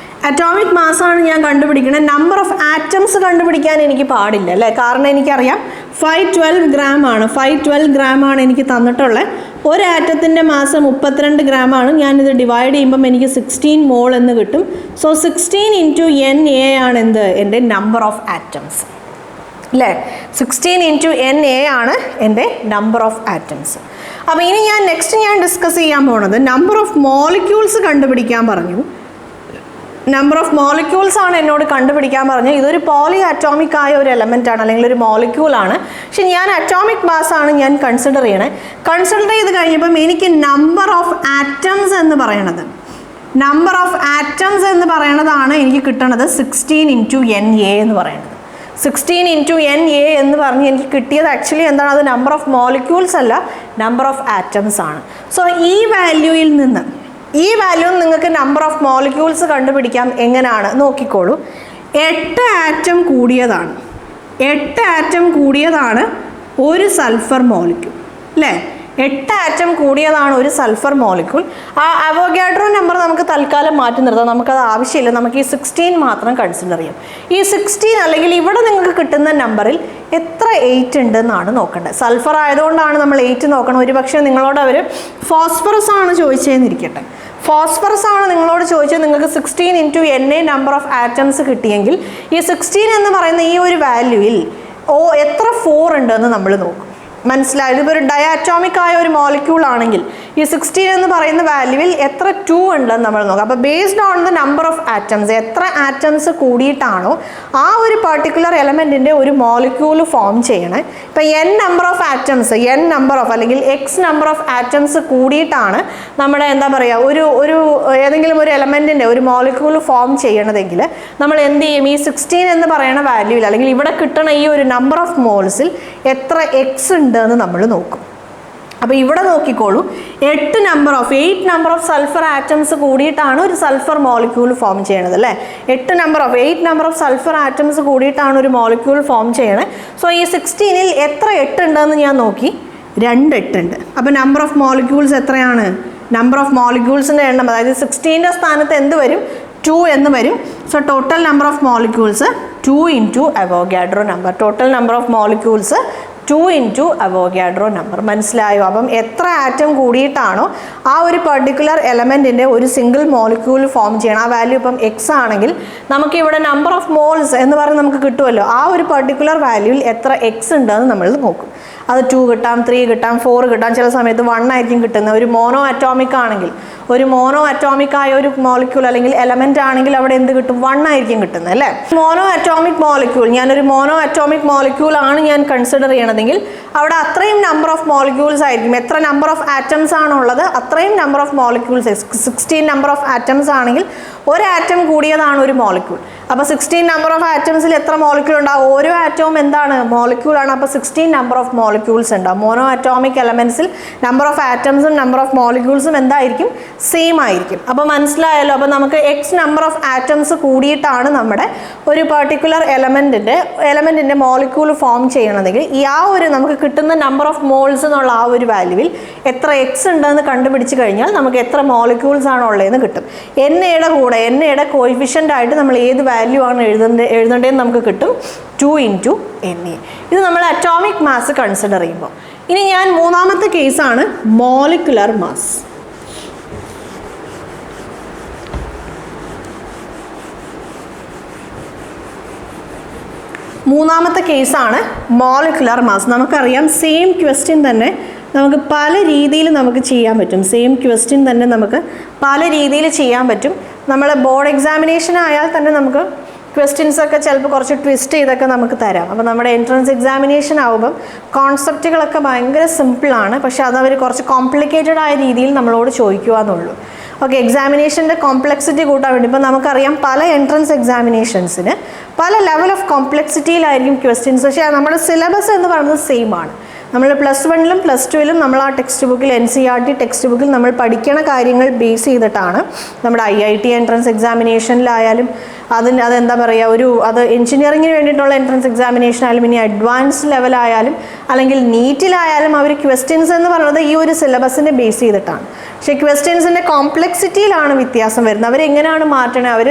അറ്റോമിക് മാസ്സാണ് ഞാൻ കണ്ടുപിടിക്കുന്നത്. നമ്പർ ഓഫ് ആറ്റംസ് കണ്ടുപിടിക്കാൻ എനിക്ക് പാടില്ല അല്ലേ, കാരണം എനിക്കറിയാം 512 ഗ്രാം ആണ്. 512 ഗ്രാം ആണ് എനിക്ക് തന്നിട്ടുള്ളത്. ഒരു ആറ്റത്തിൻ്റെ മാസ് 32 ഗ്രാം ആണ്. ഞാനിത് ഡിവൈഡ് ചെയ്യുമ്പം എനിക്ക് 16 മോൾ എന്ന് കിട്ടും. സോ 16 ഇൻറ്റു NA ആണ് എന്ത്? എൻ്റെ നമ്പർ ഓഫ് ആറ്റംസ് അല്ലേ. 16 ഇൻറ്റു NA ആണ് എൻ്റെ നമ്പർ ഓഫ് ആറ്റംസ്. അപ്പോൾ ഇനി നെക്സ്റ്റ് ഞാൻ ഡിസ്കസ് ചെയ്യാൻ പോകുന്നത് നമ്പർ ഓഫ് മോളിക്യൂൾസ് കണ്ടുപിടിക്കാൻ പറഞ്ഞു. നമ്പർ ഓഫ് മോളിക്യൂൾസ് ആണ് എന്നോട് കണ്ടുപിടിക്കാൻ പറഞ്ഞത്. ഇതൊരു പോളി അറ്റോമിക് ആയ ഒരു എലമെൻ്റ് ആണ്, അല്ലെങ്കിൽ ഒരു മോളിക്യൂൾ ആണ്. പക്ഷെ ഞാൻ അറ്റോമിക് മാസ് ആണ് ഞാൻ കൺസിഡർ ചെയ്യണേ. കൺസിഡർ ചെയ്ത് കഴിഞ്ഞപ്പം എനിക്ക് നമ്പർ ഓഫ് ആറ്റംസ് എന്ന് പറയണതാണ് എനിക്ക് കിട്ടണത് 16 ഇൻറ്റു NA എന്ന് പറയുന്നത്. 16 ഇൻറ്റു NA എന്ന് പറഞ്ഞ് എനിക്ക് കിട്ടിയത് ആക്ച്വലി എന്താണ്? അത് നമ്പർ ഓഫ് മോളിക്യൂൾസ് അല്ല, നമ്പർ ഓഫ് ആറ്റംസ് ആണ്. സോ ഈ വാല്യൂയിൽ നിന്ന് നിങ്ങൾക്ക് നമ്പർ ഓഫ് മോളിക്യൂൾസ് കണ്ടുപിടിക്കാം. എങ്ങനെയാണ് നോക്കിക്കോളൂ, 8 ആറ്റം കൂടിയതാണ് ഒരു സൾഫർ മോളിക്യൂൾ അല്ലേ. 8 ആറ്റം കൂടിയതാണ് ഒരു സൾഫർ മോളിക്യൂൾ. ആ അവോഗാഡ്രോ നമ്പർ നമുക്ക് തൽക്കാലം മാറ്റി നിർത്താം, നമുക്കത് ആവശ്യമില്ല. നമുക്ക് ഈ 16 മാത്രം കൺസിഡർ ചെയ്യാം. ഈ 16 അല്ലെങ്കിൽ ഇവിടെ നിങ്ങൾക്ക് കിട്ടുന്ന നമ്പറിൽ എത്ര 8 ഉണ്ടെന്നാണ് നോക്കേണ്ടത്. സൾഫർ ആയതുകൊണ്ടാണ് നമ്മൾ 8 നോക്കണം. ഒരു പക്ഷേ നിങ്ങളോട് അവർ ഫോസ്ഫറസ് ആണ് ചോദിച്ചതെന്നിരിക്കട്ടെ, ഫോസ്ഫറസ് ആണ് നിങ്ങളോട് ചോദിച്ചത്, നിങ്ങൾക്ക് 16 into NA number of atoms കിട്ടിയെങ്കിൽ ഈ 16 എന്ന് പറയുന്ന ഈ ഒരു വാല്യൂയിൽ എത്ര 4 ഉണ്ടെന്ന് നമ്മൾ നോക്കും. മനസ്സിലായത്? ഇപ്പോൾ ഒരു ഡയാറ്റോമിക് ആയ ഒരു മോളിക്യൂൾ ആണെങ്കിൽ ഈ 16 എന്ന് പറയുന്ന വാല്യൂവിൽ എത്ര 2 ഉണ്ടെന്ന് നമ്മൾ നോക്കാം. അപ്പോൾ based on the number of atoms, എത്ര ആറ്റംസ് കൂടിയിട്ടാണോ ആ ഒരു പർട്ടിക്കുലർ എലമെൻറ്റിൻ്റെ ഒരു മോളിക്യൂൾ ഫോം ചെയ്യണേ. ഇപ്പോൾ n number of atoms, n number of അല്ലെങ്കിൽ x നമ്പർ ഓഫ് ആറ്റംസ് കൂടിയിട്ടാണ് നമ്മുടെ എന്താ പറയുക ഒരു ഏതെങ്കിലും ഒരു എലമെൻറ്റിൻ്റെ ഒരു മോളിക്യൂൾ ഫോം ചെയ്യണതെങ്കിൽ നമ്മൾ എന്ത് ചെയ്യും? ഈ 16 എന്ന് പറയുന്ന വാല്യൂവിൽ അല്ലെങ്കിൽ ഇവിടെ കിട്ടണ ഈ ഒരു നമ്പർ ഓഫ് മോൾസിൽ എത്ര x ഉണ്ട് എന്ന് നമ്മൾ നോക്കും. അപ്പോൾ ഇവിടെ നോക്കിക്കോളൂ, 8 നമ്പർ ഓഫ് സൾഫർ ആറ്റംസ് കൂടിയിട്ടാണ് ഒരു സൾഫർ മോളിക്യൂൾ ഫോം ചെയ്യണത് അല്ലേ. 8 നമ്പർ ഓഫ് സൾഫർ ആറ്റംസ് കൂടിയിട്ടാണ് ഒരു മോളിക്യൂൾ ഫോം ചെയ്യണത്. സോ ഈ 16ൽ എത്ര 8 ഉണ്ടെന്ന് ഞാൻ നോക്കി, 2 8 ഉണ്ട്. അപ്പോൾ നമ്പർ ഓഫ് മോളിക്യൂൾസ് എത്രയാണ്? നമ്പർ ഓഫ് മോളിക്യൂൾസിൻ്റെ എണ്ണം, അതായത് 16ൻ്റെ സ്ഥാനത്ത് എന്ത് വരും? 2 എന്ന് വരും. So total number of molecules 2 into Avogadro number. Total number of molecules 2 into Avogadro number. മനസ്സിലായോ? അപ്പം എത്ര ആറ്റം കൂടിയിട്ടാണോ ആ ഒരു പർട്ടിക്കുലർ എലമെൻറ്റിൻ്റെ ഒരു സിംഗിൾ മോളിക്യൂൾ ഫോം ചെയ്യണം. ആ വാല്യൂ ഇപ്പം x ആണെങ്കിൽ നമുക്കിവിടെ നമ്പർ ഓഫ് മോൾസ് എന്ന് പറഞ്ഞ് നമുക്ക് കിട്ടുമല്ലോ. ആ ഒരു പർട്ടിക്കുലർ വാല്യൂവിൽ എത്ര x ഉണ്ടെന്ന് നമ്മൾ നോക്കും. അത് 2 കിട്ടാം, 3 കിട്ടാം, 4 കിട്ടാം, ചില സമയത്ത് 1 ആയിരിക്കും കിട്ടുന്നത്. ഒരു മോണോ അറ്റോമിക് ആണെങ്കിൽ, ഒരു മോണോ അറ്റോമിക് ആയ ഒരു മോളിക്യൂൾ അല്ലെങ്കിൽ എലമെന്റ് ആണെങ്കിൽ അവിടെ എന്ത് കിട്ടും? 1 ആയിരിക്കും കിട്ടുന്നത് അല്ലേ. മോണോ അറ്റോമിക് മോളിക്യൂൾ, ഞാനൊരു മോണോ അറ്റോമിക് മോളിക്യൂൾ ആണ് ഞാൻ കൺസിഡർ ചെയ്യണതെങ്കിൽ അവിടെ അത്രയും നമ്പർ ഓഫ് മോളിക്യൂൾസ് ആയിരിക്കും. എത്ര നമ്പർ ഓഫ് ആറ്റംസ് ആണുള്ളത് അത്രയും number of molecules. 16 number of atoms ആണെങ്കിൽ ഒരു ആറ്റം കൂടിയതാണ് ഒരു മോളിക്യൂൾ. അപ്പോൾ 16 നമ്പർ ഓഫ് ആറ്റംസിൽ എത്ര മോളിക്യൂൾ ഉണ്ടാവും? ഓരോ ആറ്റവും എന്താണ്? മോളിക്യൂൾ ആണ്. അപ്പോൾ 16 നമ്പർ ഓഫ് മോളിക്യൂൾസ് ഉണ്ടാവും. മോണോ അറ്റോമിക് എലമെൻസിൽ നമ്പർ ഓഫ് ആറ്റംസും നമ്പർ ഓഫ് മോളിക്യൂൾസും എന്തായിരിക്കും? സെയിം ആയിരിക്കും. അപ്പോൾ മനസ്സിലായല്ലോ. അപ്പോൾ നമുക്ക് x നമ്പർ ഓഫ് ആറ്റംസ് കൂടിയിട്ടാണ് നമ്മുടെ ഒരു പർട്ടിക്കുലർ എലമെൻറ്റിൻ്റെ മോളിക്യൂൾ ഫോം ചെയ്യണമെങ്കിൽ ഈ ആ ഒരു നമുക്ക് കിട്ടുന്ന നമ്പർ ഓഫ് മോൾസ് എന്നുള്ള ആ ഒരു വാല്യൂവിൽ എത്ര x ഉണ്ടെന്ന് കണ്ടുപിടിച്ച് കഴിഞ്ഞാൽ നമുക്ക് എത്ര മോളിക്യൂൾസ് ആണ് ഉള്ളതെന്ന് കിട്ടും. എന്നയുടെ കോയിഫിഷ്യൻ്റ് ആയിട്ട് നമ്മൾ ഏത് വാല്യൂ ആണ് എഴുതേണ്ടതെന്ന് നമുക്ക് കിട്ടും. 2 ഇൻറ്റു Na. ഇത് നമ്മൾ അറ്റോമിക് മാസ് കൺസിഡർ ചെയ്യുമ്പോൾ. ഇനി ഞാൻ മൂന്നാമത്തെ കേസാണ് മോളിക്കുലർ മാസ്. മൂന്നാമത്തെ കേസാണ് മോളിക്കുലർ മാസ്. നമുക്കറിയാം സെയിം ക്വസ്റ്റ്യൻ തന്നെ നമുക്ക് പല രീതിയിൽ നമുക്ക് ചെയ്യാൻ പറ്റും. നമ്മൾ ബോർഡ് എക്സാമിനേഷൻ ആയാൽ തന്നെ നമുക്ക് ക്വസ്റ്റ്യൻസ് ഒക്കെ ചിലപ്പോൾ കുറച്ച് ട്വിസ്റ്റ് ചെയ്തൊക്കെ നമുക്ക് തരാം. അപ്പോൾ നമ്മുടെ എൻട്രൻസ് എക്സാമിനേഷൻ ആവുമ്പം കോൺസെപ്റ്റുകളൊക്കെ ഭയങ്കര സിമ്പിളാണ്, പക്ഷേ അതവർ കുറച്ച് കോംപ്ലിക്കേറ്റഡ് ആയ രീതിയിൽ നമ്മളോട് ചോദിക്കുക എന്നുള്ളൂ. ഓക്കെ, എക്സാമിനേഷൻ്റെ കോംപ്ലക്സിറ്റി കൂട്ടാൻ വേണ്ടി ഇപ്പം നമുക്കറിയാം പല എൻട്രൻസ് എക്സാമിനേഷൻസിന് പല ലെവൽ ഓഫ് കോംപ്ലക്സിറ്റിയിലായിരിക്കും ക്വസ്റ്റ്യൻസ്. പക്ഷേ നമ്മുടെ സിലബസ് എന്ന് പറയുന്നത് സെയിം ആണ്. നമ്മൾ +1ലും +2ലും നമ്മൾ ആ ടെക്സ്റ്റ് ബുക്കിൽ NCERT ടെക്സ്റ്റ് ബുക്കിൽ നമ്മൾ പഠിക്കണ കാര്യങ്ങൾ ബേസ് ചെയ്തിട്ടാണ് നമ്മുടെ IIT എൻട്രൻസ് എക്സാമിനേഷനിലായാലും അതെന്താ പറയുക അത് എഞ്ചിനീയറിങ്ങിന് വേണ്ടിയിട്ടുള്ള എൻട്രൻസ് എക്സാമിനേഷൻ ആയാലും ഇനി അഡ്വാൻസ് ലെവലായാലും അല്ലെങ്കിൽ നീറ്റിലായാലും അവർ ക്വസ്റ്റ്യൻസ് എന്ന് പറയുന്നത് ഈ ഒരു സിലബസിനെ ബേസ് ചെയ്തിട്ടാണ്. പക്ഷേ ക്വസ്റ്റ്യൻസിൻ്റെ കോംപ്ലക്സിറ്റിയിലാണ് വ്യത്യാസം വരുന്നത്. അവരെങ്ങനെയാണ് മാറ്റണത്? അവർ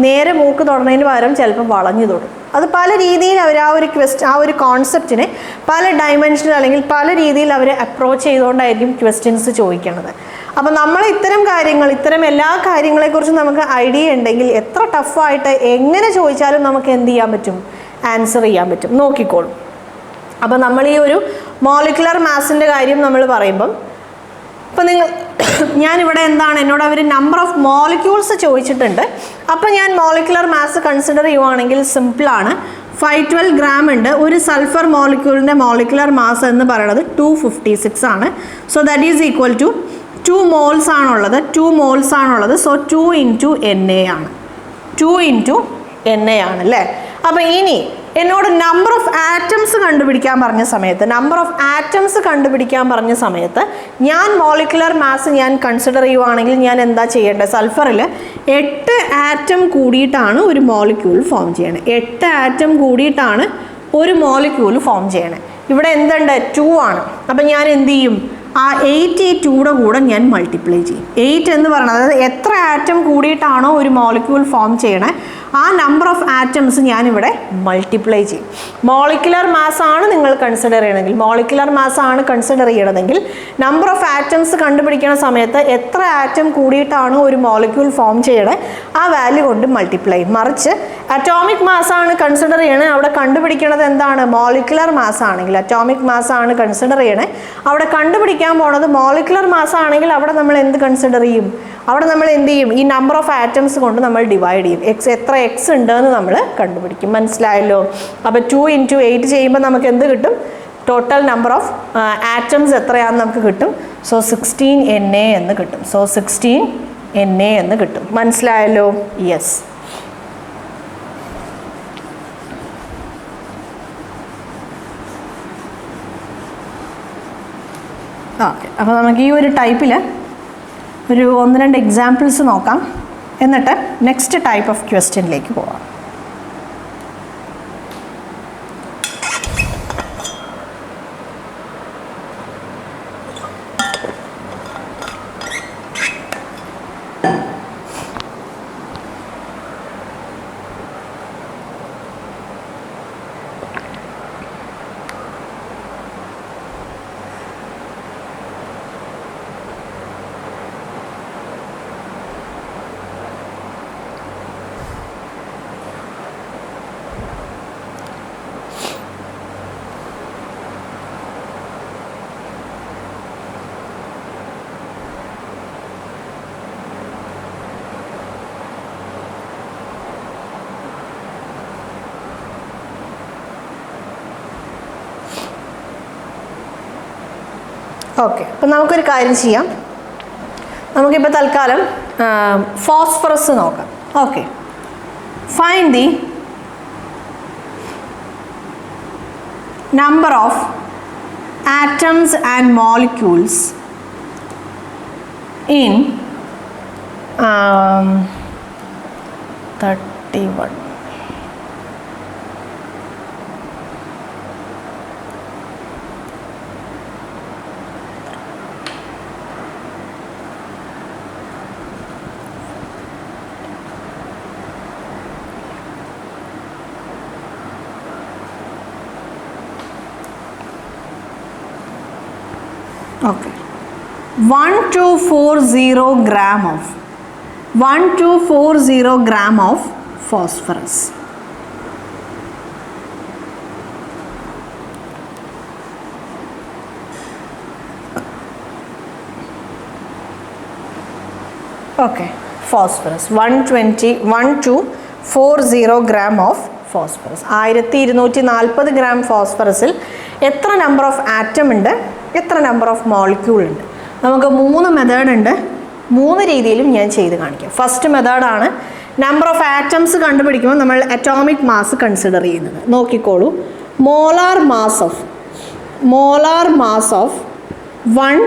നേരെ മൂക്ക് തൊടുന്നതിന് പകരം ചിലപ്പോൾ വളഞ്ഞു തൊടും. അത് പല രീതിയിൽ അവർ ആ ഒരു കോൺസെപ്റ്റിനെ പല ഡയമെൻഷനിൽ അല്ലെങ്കിൽ പല രീതിയിൽ അവർ അപ്രോച്ച് ചെയ്തുകൊണ്ടായിരിക്കും ക്വസ്റ്റ്യൻസ് ചോദിക്കുന്നത്. അപ്പോൾ നമ്മൾ ഇത്തരം എല്ലാ കാര്യങ്ങളെക്കുറിച്ചും നമുക്ക് ഐഡിയ ഉണ്ടെങ്കിൽ എത്ര ടഫായിട്ട് എങ്ങനെ ചോദിച്ചാലും നമുക്ക് എന്ത് ചെയ്യാൻ പറ്റും? ആൻസർ ചെയ്യാൻ പറ്റും. നോക്കിക്കോളും. അപ്പോൾ നമ്മൾ ഈ ഒരു മോളിക്കുലർ മാസിൻ്റെ കാര്യം നമ്മൾ പറയുമ്പം അപ്പോൾ ഞാനിവിടെ എന്നോട് അവർ നമ്പർ ഓഫ് മോളിക്യൂൾസ് ചോദിച്ചിട്ടുണ്ട്. അപ്പോൾ ഞാൻ മോളിക്കുലർ മാസ് കൺസിഡർ ചെയ്യുവാണെങ്കിൽ സിമ്പിളാണ്. 512 ഗ്രാം ഉണ്ട്. ഒരു സൾഫർ മോളിക്യൂളിൻ്റെ മോളിക്കുലർ മാസ് എന്ന് പറയുന്നത് 256 ആണ്. So that is equal to 2 moles ആണുള്ളത്. സോ 2 ഇൻറ്റു Na ആണ്. 2 ഇൻറ്റു Na ആണ് അല്ലേ. അപ്പോൾ ഇനി എന്നോട് നമ്പർ ഓഫ് ആറ്റംസ് കണ്ടുപിടിക്കാൻ പറഞ്ഞ സമയത്ത് ഞാൻ മോളിക്കുലർ മാസ് ഞാൻ കൺസിഡർ ചെയ്യുവാണെങ്കിൽ ഞാൻ എന്താ ചെയ്യേണ്ടത്? സൾഫറിൽ 8 ആറ്റം കൂടിയിട്ടാണ് ഒരു മോളിക്യൂൾ ഫോം ചെയ്യണത്. 8 ആറ്റം കൂടിയിട്ടാണ് ഒരു മോളിക്യൂൾ ഫോം ചെയ്യണത്. ഇവിടെ എന്തുണ്ട്? 2 ആണ്. അപ്പം ഞാൻ എന്ത് ചെയ്യും? ആ 8 ഈ 2യുടെ കൂടെ ഞാൻ മൾട്ടിപ്ലൈ ചെയ്യും. 8 എന്ന് പറയുന്നത് അതായത് എത്ര ആറ്റം കൂടിയിട്ടാണോ ഒരു മോളിക്യൂൾ ഫോം ചെയ്യണേ ആ നമ്പർ ഓഫ് ആറ്റംസ് ഞാനിവിടെ മൾട്ടിപ്ലൈ ചെയ്യും. മോളിക്കുലർ മാസ് ആണ് നിങ്ങൾ കൺസിഡർ ചെയ്യണമെങ്കിൽ, മോളിക്കുലർ മാസ് ആണ് കൺസിഡർ ചെയ്യണമെങ്കിൽ നമ്പർ ഓഫ് ആറ്റംസ് കണ്ടുപിടിക്കുന്ന സമയത്ത് എത്ര ആറ്റം കൂടിയിട്ടാണ് ഒരു മോളിക്യൂൾ ഫോം ചെയ്യണേ ആ വാല്യൂ കൊണ്ട് മൾട്ടിപ്ലൈ. മറിച്ച് അറ്റോമിക് മാസ് ആണ് കൺസിഡർ ചെയ്യണേ, അവിടെ കണ്ടുപിടിക്കണത് എന്താണ്? മോളിക്കുലർ മാസ് ആണെങ്കിൽ അറ്റോമിക് മാസ് ആണ് കൺസിഡർ ചെയ്യണേ, അവിടെ കണ്ടുപിടിക്കാൻ പോണത് മോളിക്കുലർ മാസ് ആണെങ്കിൽ അവിടെ നമ്മൾ എന്ത് കൺസിഡർ ചെയ്യും? അവിടെ നമ്മൾ എന്ത് ചെയ്യും? ഈ നമ്പർ ഓഫ് ആറ്റംസ് കൊണ്ട് നമ്മൾ ഡിവൈഡ് ചെയ്യും. എത്ര എക്സ് ഉണ്ടെന്ന് നമ്മൾ കണ്ടുപിടിക്കും. മനസ്സിലായല്ലോ? അപ്പോൾ 2 × 8 ചെയ്യുമ്പോൾ നമുക്ക് എന്ത് കിട്ടും? ടോട്ടൽ നമ്പർ ഓഫ് ആറ്റംസ് എത്രയാണെന്ന് നമുക്ക് കിട്ടും. സോ 16 Na എന്ന് കിട്ടും. സോ 16 Na എന്ന് കിട്ടും. മനസ്സിലായല്ലോ? യെസ്. ഓക്കെ, അപ്പോൾ നമുക്ക് ഈ ഒരു ടൈപ്പിൽ ഒരു 1-2 എക്സാമ്പിൾസ് നോക്കാം, എന്നിട്ട് നെക്സ്റ്റ് ടൈപ്പ് ഓഫ് ക്വസ്റ്റ്യനിലേക്ക് പോവാം. ഓക്കെ, അപ്പം നമുക്കൊരു കാര്യം ചെയ്യാം. നമുക്കിപ്പോൾ തൽക്കാലം ഫോസ്ഫറസ് നോക്കാം. Okay, find the number of atoms and molecules in 31. Okay, 1240 gram of phosphorus. Okay, phosphorus 1240 gram of phosphorus. 1240 gram phosphorusൽ എത്ര നമ്പർ ഓഫ് ആറ്റം ഉണ്ട്, എത്ര നമ്പർ ഓഫ് മോളിക്യൂൾ ഉണ്ട്? നമുക്ക് 3 മെത്തേഡ് ഉണ്ട്. 3 രീതിയിലും ഞാൻ ചെയ്ത് കാണിക്കാം. ഫസ്റ്റ് മെത്തേഡാണ് നമ്പർ ഓഫ് ആറ്റംസ് കണ്ടുപിടിക്കുമ്പോൾ നമ്മൾ അറ്റോമിക് മാസ് കൺസിഡർ ചെയ്യുന്നത്. നോക്കിക്കോളൂ, molar mass of 1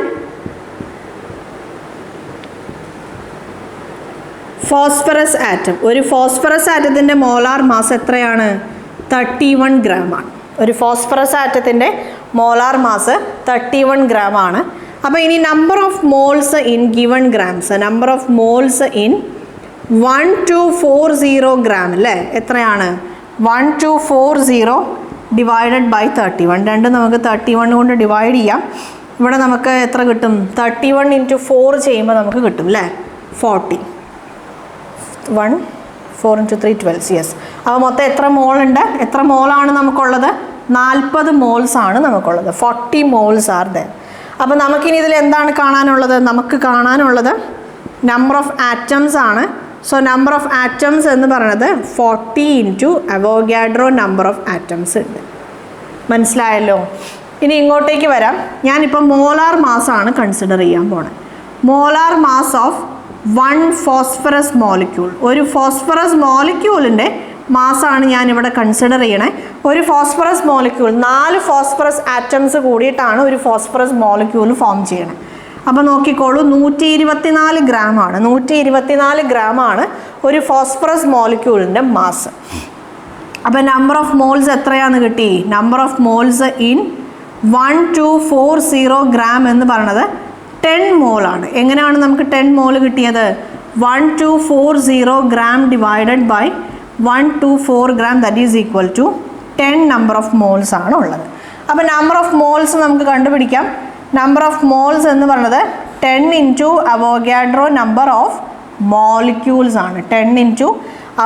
phosphorus atom. ഒരു ഫോസ്ഫറസ് ആറ്റത്തിൻ്റെ മോളാർ മാസ് എത്രയാണ്? 31 gram ആണ്. ഒരു ഫോസ്ഫറസ് ആറ്റത്തിൻ്റെ മോളാർ മാസ് 31 gram ആണ്. അപ്പോൾ ഇനി number of moles in given grams, number of moles in 1240 gram അല്ലേ? എത്രയാണ്? 1240 ഡിവൈഡഡ് ബൈ 31. രണ്ടും നമുക്ക് 31 കൊണ്ട് ഡിവൈഡ് ചെയ്യാം. ഇവിടെ നമുക്ക് എത്ര കിട്ടും? 31 × 4 ചെയ്യുമ്പോൾ നമുക്ക് കിട്ടും അല്ലേ? 40. 1 4 × 3 12. യെസ്. അപ്പോൾ മൊത്തം എത്ര മോളുണ്ട്? എത്ര മോളാണ് നമുക്കുള്ളത്? 40 മോൾസ് ആണ് നമുക്കുള്ളത്. 40 മോൾസ് ആർ ദർ. അപ്പോൾ നമുക്കിനി ഇതിൽ എന്താണ് കാണാനുള്ളത്? നമുക്ക് കാണാനുള്ളത് നമ്പർ ഓഫ് ആറ്റംസ് ആണ്. സോ നമ്പർ ഓഫ് ആറ്റംസ് എന്ന് പറയുന്നത് 40 × അവോഗാഡ്രോ നമ്പർ ഓഫ് ആറ്റംസ് ഉണ്ട്. മനസ്സിലായല്ലോ? ഇനി ഇങ്ങോട്ടേക്ക് വരാം. ഞാനിപ്പോൾ മോളാർ മാസ് ആണ് കൺസിഡർ ചെയ്യാൻ പോണത്. Molar mass of 1 phosphorus molecule. ഒരു ഫോസ്ഫറസ് മോളിക്യൂളിൻ്റെ മാസാണ് ഞാനിവിടെ കൺസിഡർ ചെയ്യണേ. ഒരു ഫോസ്ഫറസ് മോളിക്യൂൾ 4 ഫോസ്ഫറസ് ആറ്റംസ് കൂടിയിട്ടാണ് ഒരു ഫോസ്ഫറസ് മോളിക്യൂൾ ഫോം ചെയ്യണേ. അപ്പോൾ നോക്കിക്കോളൂ, 124 gram ആണ്. 124 gram ആണ് ഒരു ഫോസ്ഫറസ് മോളിക്യൂളിൻ്റെ മാസ്. അപ്പോൾ നമ്പർ ഓഫ് മോൾസ് എത്രയാണെന്ന് കിട്ടി? Number of moles in 1240 gram എന്ന് പറയുന്നത് 10 മോളാണ്. എങ്ങനെയാണ് നമുക്ക് 10 മോൾ കിട്ടിയത്? 1240 gram divided by 124 gram, that is equal to 10 number of moles ആണ് ഉള്ളത്. അപ്പോൾ നമ്പർ ഓഫ് മോൾസ് നമുക്ക് കണ്ടുപിടിക്കാം. നമ്പർ ഓഫ് മോൾസ് എന്ന് പറയുന്നത് 10 into Avogadro number of molecules ആണ്. 10 into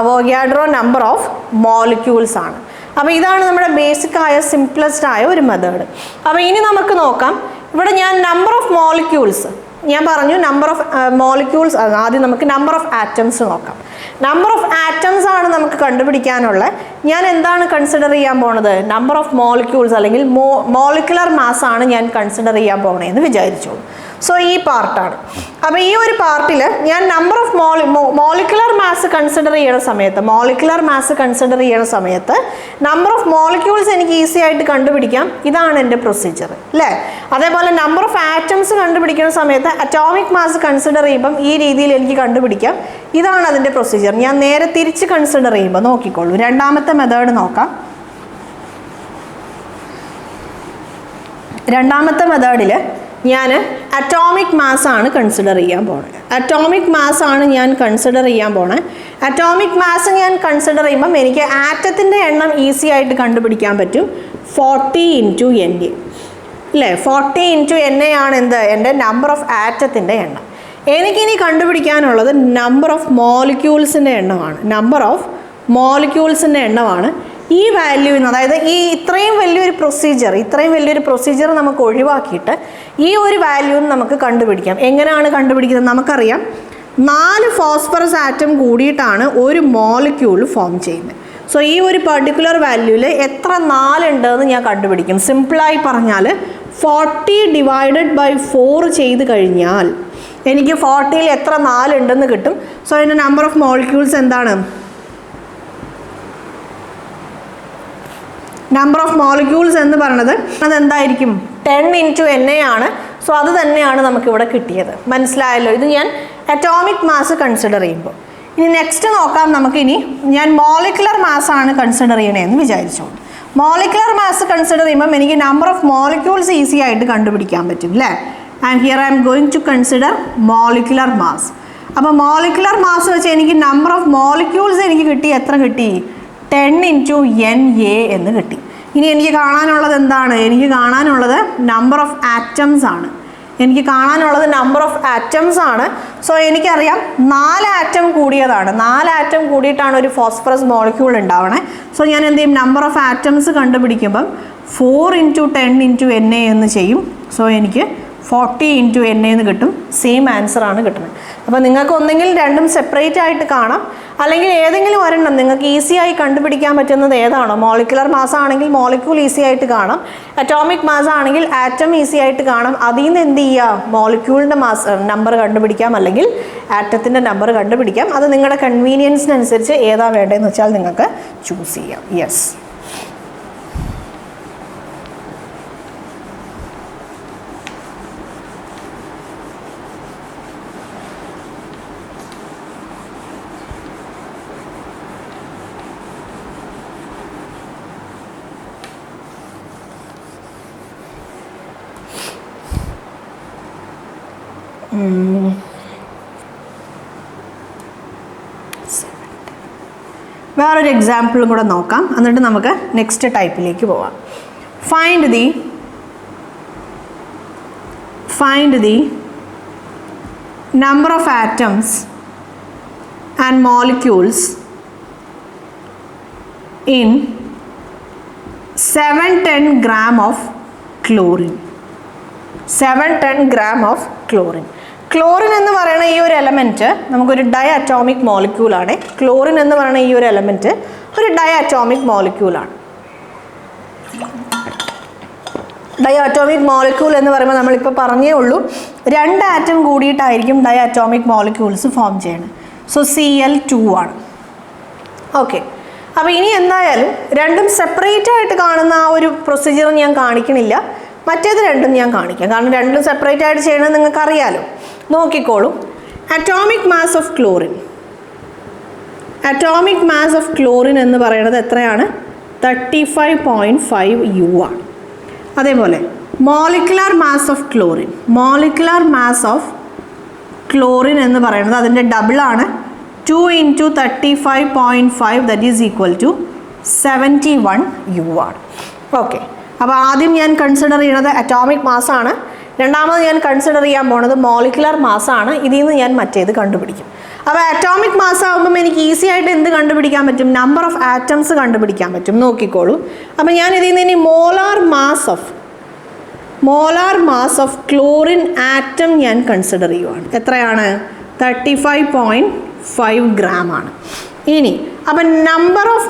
Avogadro number of molecules ആണ്. അപ്പോൾ ഇതാണ് നമ്മുടെ ബേസിക് ആയ സിംപ്ലസ്റ്റ് ആയ ഒരു മെത്തേഡ്. അപ്പോൾ ഇനി നമുക്ക് നോക്കാം. ഇവിടെ ഞാൻ നമ്പർ ഓഫ് മോളിക്യൂൾസ് ഞാൻ പറഞ്ഞു, നമ്പർ ഓഫ് മോളിക്യൂൾസ്. ആദ്യം നമുക്ക് നമ്പർ ഓഫ് ആറ്റംസ് നോക്കാം. നമ്പർ ഓഫ് ആറ്റംസ് ആണ് നമുക്ക് കണ്ടുപിടിക്കാനുള്ള. ഞാൻ എന്താണ് കൺസിഡർ ചെയ്യാൻ പോണത്? നമ്പർ ഓഫ് മോളിക്യൂൾസ് അല്ലെങ്കിൽ മോളിക്കുലർ മാസ് ആണ് ഞാൻ കൺസിഡർ ചെയ്യാൻ പോകണേന്ന് വിചാരിച്ചോളൂ. സോ ഈ പാർട്ടാണ്. അപ്പോൾ ഈ ഒരു പാർട്ടിൽ ഞാൻ number of molecular mass consider ചെയ്യണ സമയത്ത് നമ്പർ ഓഫ് മോളിക്യൂൾസ് എനിക്ക് ഈസി ആയിട്ട് കണ്ടുപിടിക്കാം. ഇതാണ് എൻ്റെ പ്രൊസീജിയർ അല്ലേ? അതേപോലെ നമ്പർ ഓഫ് ആറ്റംസ് കണ്ടുപിടിക്കുന്ന സമയത്ത് അറ്റോമിക് മാസ് കൺസിഡർ ചെയ്യുമ്പം ഈ രീതിയിൽ എനിക്ക് കണ്ടുപിടിക്കാം. ഇതാണ് അതിൻ്റെ പ്രൊസീജിയർ. ഞാൻ നേരെ തിരിച്ച് കൺസിഡർ ചെയ്യുമ്പോൾ നോക്കിക്കോളൂ. രണ്ടാമത്തെ മെത്തേഡ് നോക്കാം. രണ്ടാമത്തെ മെത്തേഡിൽ ഞാൻ അറ്റോമിക് മാസ് ആണ് കൺസിഡർ ചെയ്യാൻ പോണത്. അറ്റോമിക് മാസ് ഞാൻ കൺസിഡർ ചെയ്യുമ്പം എനിക്ക് ആറ്റത്തിൻ്റെ എണ്ണം ഈസി ആയിട്ട് കണ്ടുപിടിക്കാൻ പറ്റും. 40 ഇൻറ്റു NA അല്ലേ? 40 ഇൻറ്റു NA ആണ് എന്ത്? എൻ്റെ നമ്പർ ഓഫ് ആറ്റത്തിൻ്റെ എണ്ണം. എനിക്കിനി കണ്ടുപിടിക്കാനുള്ളത് നമ്പർ ഓഫ് മോളിക്യൂൾസിൻ്റെ എണ്ണമാണ്. ഈ വാല്യൂവിന്, അതായത് ഈ ഇത്രയും വലിയൊരു പ്രൊസീജിയർ നമുക്ക് ഒഴിവാക്കിയിട്ട് ഈ ഒരു വാല്യൂവിന് നമുക്ക് കണ്ടുപിടിക്കാം. എങ്ങനെയാണ് കണ്ടുപിടിക്കുന്നത്? നമുക്കറിയാം 4 ഫോസ്ഫറസ് ആറ്റം കൂടിയിട്ടാണ് ഒരു മോളിക്യൂൾ ഫോം ചെയ്യുന്നത്. സോ ഈ ഒരു പർട്ടിക്കുലർ വാല്യൂവിൽ എത്ര 4 ഉണ്ടെന്ന് ഞാൻ കണ്ടുപിടിക്കും. സിമ്പിളായി പറഞ്ഞാൽ 40 ഡിവൈഡഡ് ബൈ 4 ചെയ്ത് കഴിഞ്ഞാൽ എനിക്ക് 40ൽ എത്ര 4 ഉണ്ടെന്ന് കിട്ടും. സോ അതിൻ്റെ നമ്പർ ഓഫ് മോളിക്യൂൾസ് എന്താണ്? നമ്പർ ഓഫ് മോളിക്യൂൾസ് എന്ന് പറയുന്നത് അതെന്തായിരിക്കും? 10 ഇൻറ്റു NA ആണ്. സോ അത് തന്നെയാണ് നമുക്കിവിടെ കിട്ടിയത്. മനസ്സിലായല്ലോ? ഇത് ഞാൻ അറ്റോമിക് മാസ് കൺസിഡർ ചെയ്യുമ്പോൾ. ഇനി നെക്സ്റ്റ് നോക്കാം. നമുക്കിനി ഞാൻ മോളിക്കുലർ മാസ് ആണ് കൺസിഡർ ചെയ്യണേന്ന് വിചാരിച്ചോളൂ. മോളിക്കുലർ മാസ് കൺസിഡർ ചെയ്യുമ്പം എനിക്ക് നമ്പർ ഓഫ് മോളിക്യൂൾസ് ഈസി ആയിട്ട് കണ്ടുപിടിക്കാൻ പറ്റും അല്ലേ? And here I am going to consider molecular mass. അപ്പോൾ മോളിക്കുലർ മാസ് വെച്ച് എനിക്ക് നമ്പർ ഓഫ് മോളിക്യൂൾസ് എനിക്ക് കിട്ടി. എത്ര കിട്ടി? 10 ഇൻറ്റു NA എന്ന് കിട്ടി. ഇനി എനിക്ക് കാണാനുള്ളത് എന്താണ്? എനിക്ക് കാണാനുള്ളത് നമ്പർ ഓഫ് ആറ്റംസ് ആണ്. സോ എനിക്കറിയാം 4 ആറ്റം കൂടിയതാണ്. 4 ആറ്റം കൂടിയിട്ടാണ് ഒരു ഫോസ്ഫറസ് മോളിക്യൂൾ ഉണ്ടാവണേ. സോ ഞാൻ എന്ത് ചെയ്യും? നമ്പർ ഓഫ് ആറ്റംസ് കണ്ടുപിടിക്കുമ്പം 4 ഇൻറ്റു 10 ഇൻറ്റു NA എന്ന് ചെയ്യും. സോ എനിക്ക് 40 ഇൻറ്റു NA എന്ന് കിട്ടും. സെയിം ആൻസർ ആണ് കിട്ടുന്നത്. അപ്പോൾ നിങ്ങൾക്ക് ഒന്നെങ്കിൽ രണ്ടും സെപ്പറേറ്റ് ആയിട്ട് കാണാം, അല്ലെങ്കിൽ ഏതെങ്കിലും ഒരെണ്ണം നിങ്ങൾക്ക് ഈസി ആയി കണ്ടുപിടിക്കാൻ പറ്റുന്നത് ഏതാണോ? മോളിക്കുലർ മാസ് ആണെങ്കിൽ മോളിക്യൂൾ ഈസി ആയിട്ട് കാണാം, അറ്റോമിക് മാസ് ആണെങ്കിൽ ആറ്റം ഈസി ആയിട്ട് കാണാം. അതിൽ നിന്ന് എന്ത് ചെയ്യുക? മോളിക്യൂളിൻ്റെ നമ്പർ കണ്ടുപിടിക്കാം, അല്ലെങ്കിൽ ആറ്റത്തിൻ്റെ നമ്പർ കണ്ടുപിടിക്കാം. അത് നിങ്ങളുടെ കൺവീനിയൻസിനനുസരിച്ച് ഏതാ വേണ്ടതെന്ന് വെച്ചാൽ നിങ്ങൾക്ക് ചൂസ് ചെയ്യാം. യെസ്. വേറൊരു എക്സാമ്പിളും കൂടെ നോക്കാം, എന്നിട്ട് നമുക്ക് നെക്സ്റ്റ് ടൈപ്പിലേക്ക് പോവാം. Find the number of atoms and molecules in 710 gram of chlorine. 710 gram of chlorine. Chlorine എന്ന് പറയുന്ന ഈ ഒരു എലമെൻറ്റ് നമുക്കൊരു ഡൈ അറ്റോമിക് മോളിക്യൂളാണ്. ക്ലോറിൻ എന്ന് പറയുന്ന ഈ ഒരു എലമെൻറ്റ് ഒരു ഡൈ അറ്റോമിക് മോളിക്യൂളാണ്. ഡൈ അറ്റോമിക് മോളിക്യൂൾ എന്ന് പറയുമ്പോൾ നമ്മളിപ്പോൾ പറഞ്ഞേ ഉള്ളൂ 2 ആറ്റം കൂടിയിട്ടായിരിക്കും ഡൈ അറ്റോമിക് മോളിക്യൂൾസ് ഫോം ചെയ്യണം. സോ Cl2 ആണ്. ഓക്കെ. അപ്പോൾ ഇനി എന്തായാലും രണ്ടും സെപ്പറേറ്റ് ആയിട്ട് കാണുന്ന ആ ഒരു പ്രൊസീജിയർ ഞാൻ കാണിക്കണില്ല, മറ്റേത് രണ്ടും ഞാൻ കാണിക്കാം. കാരണം രണ്ടും സെപ്പറേറ്റ് ആയിട്ട് ചെയ്യണമെന്ന് നിങ്ങൾക്കറിയാലോ. നോക്കിക്കോളൂ. അറ്റോമിക് മാസ് ഓഫ് ക്ലോറിൻ എന്ന് പറയുന്നത് എത്രയാണ്? 35.5 U ആണ്. അതേപോലെ മോളിക്കുലർ മാസ് ഓഫ് ക്ലോറിൻ എന്ന് പറയുന്നത് അതിൻ്റെ ഡബിളാണ്, 2 into 35.5 that is equal to 71 U ആണ്. ഓക്കെ, അപ്പോൾ ആദ്യം ഞാൻ കൺസിഡർ ചെയ്യുന്നത് അറ്റോമിക് മാസ്സാണ്. രണ്ടാമത് ഞാൻ കൺസിഡർ ചെയ്യാൻ പോകുന്നത് മോളിക്കുലർ മാസ്സാണ്. ഇതിൽ നിന്ന് ഞാൻ മറ്റേത് കണ്ടുപിടിക്കും. അപ്പോൾ അറ്റോമിക് മാസ് ആകുമ്പം എനിക്ക് ഈസി ആയിട്ട് എന്ത് കണ്ടുപിടിക്കാൻ പറ്റും? നമ്പർ ഓഫ് ആറ്റംസ് കണ്ടുപിടിക്കാൻ പറ്റും. നോക്കിക്കോളൂ. അപ്പോൾ ഞാൻ ഇതിൽ നിന്ന് ഇനി molar mass of chlorine atom ഞാൻ കൺസിഡർ ചെയ്യുവാണ്. എത്രയാണ്? 35.5 gram ആണ്. ഇനി അപ്പം number of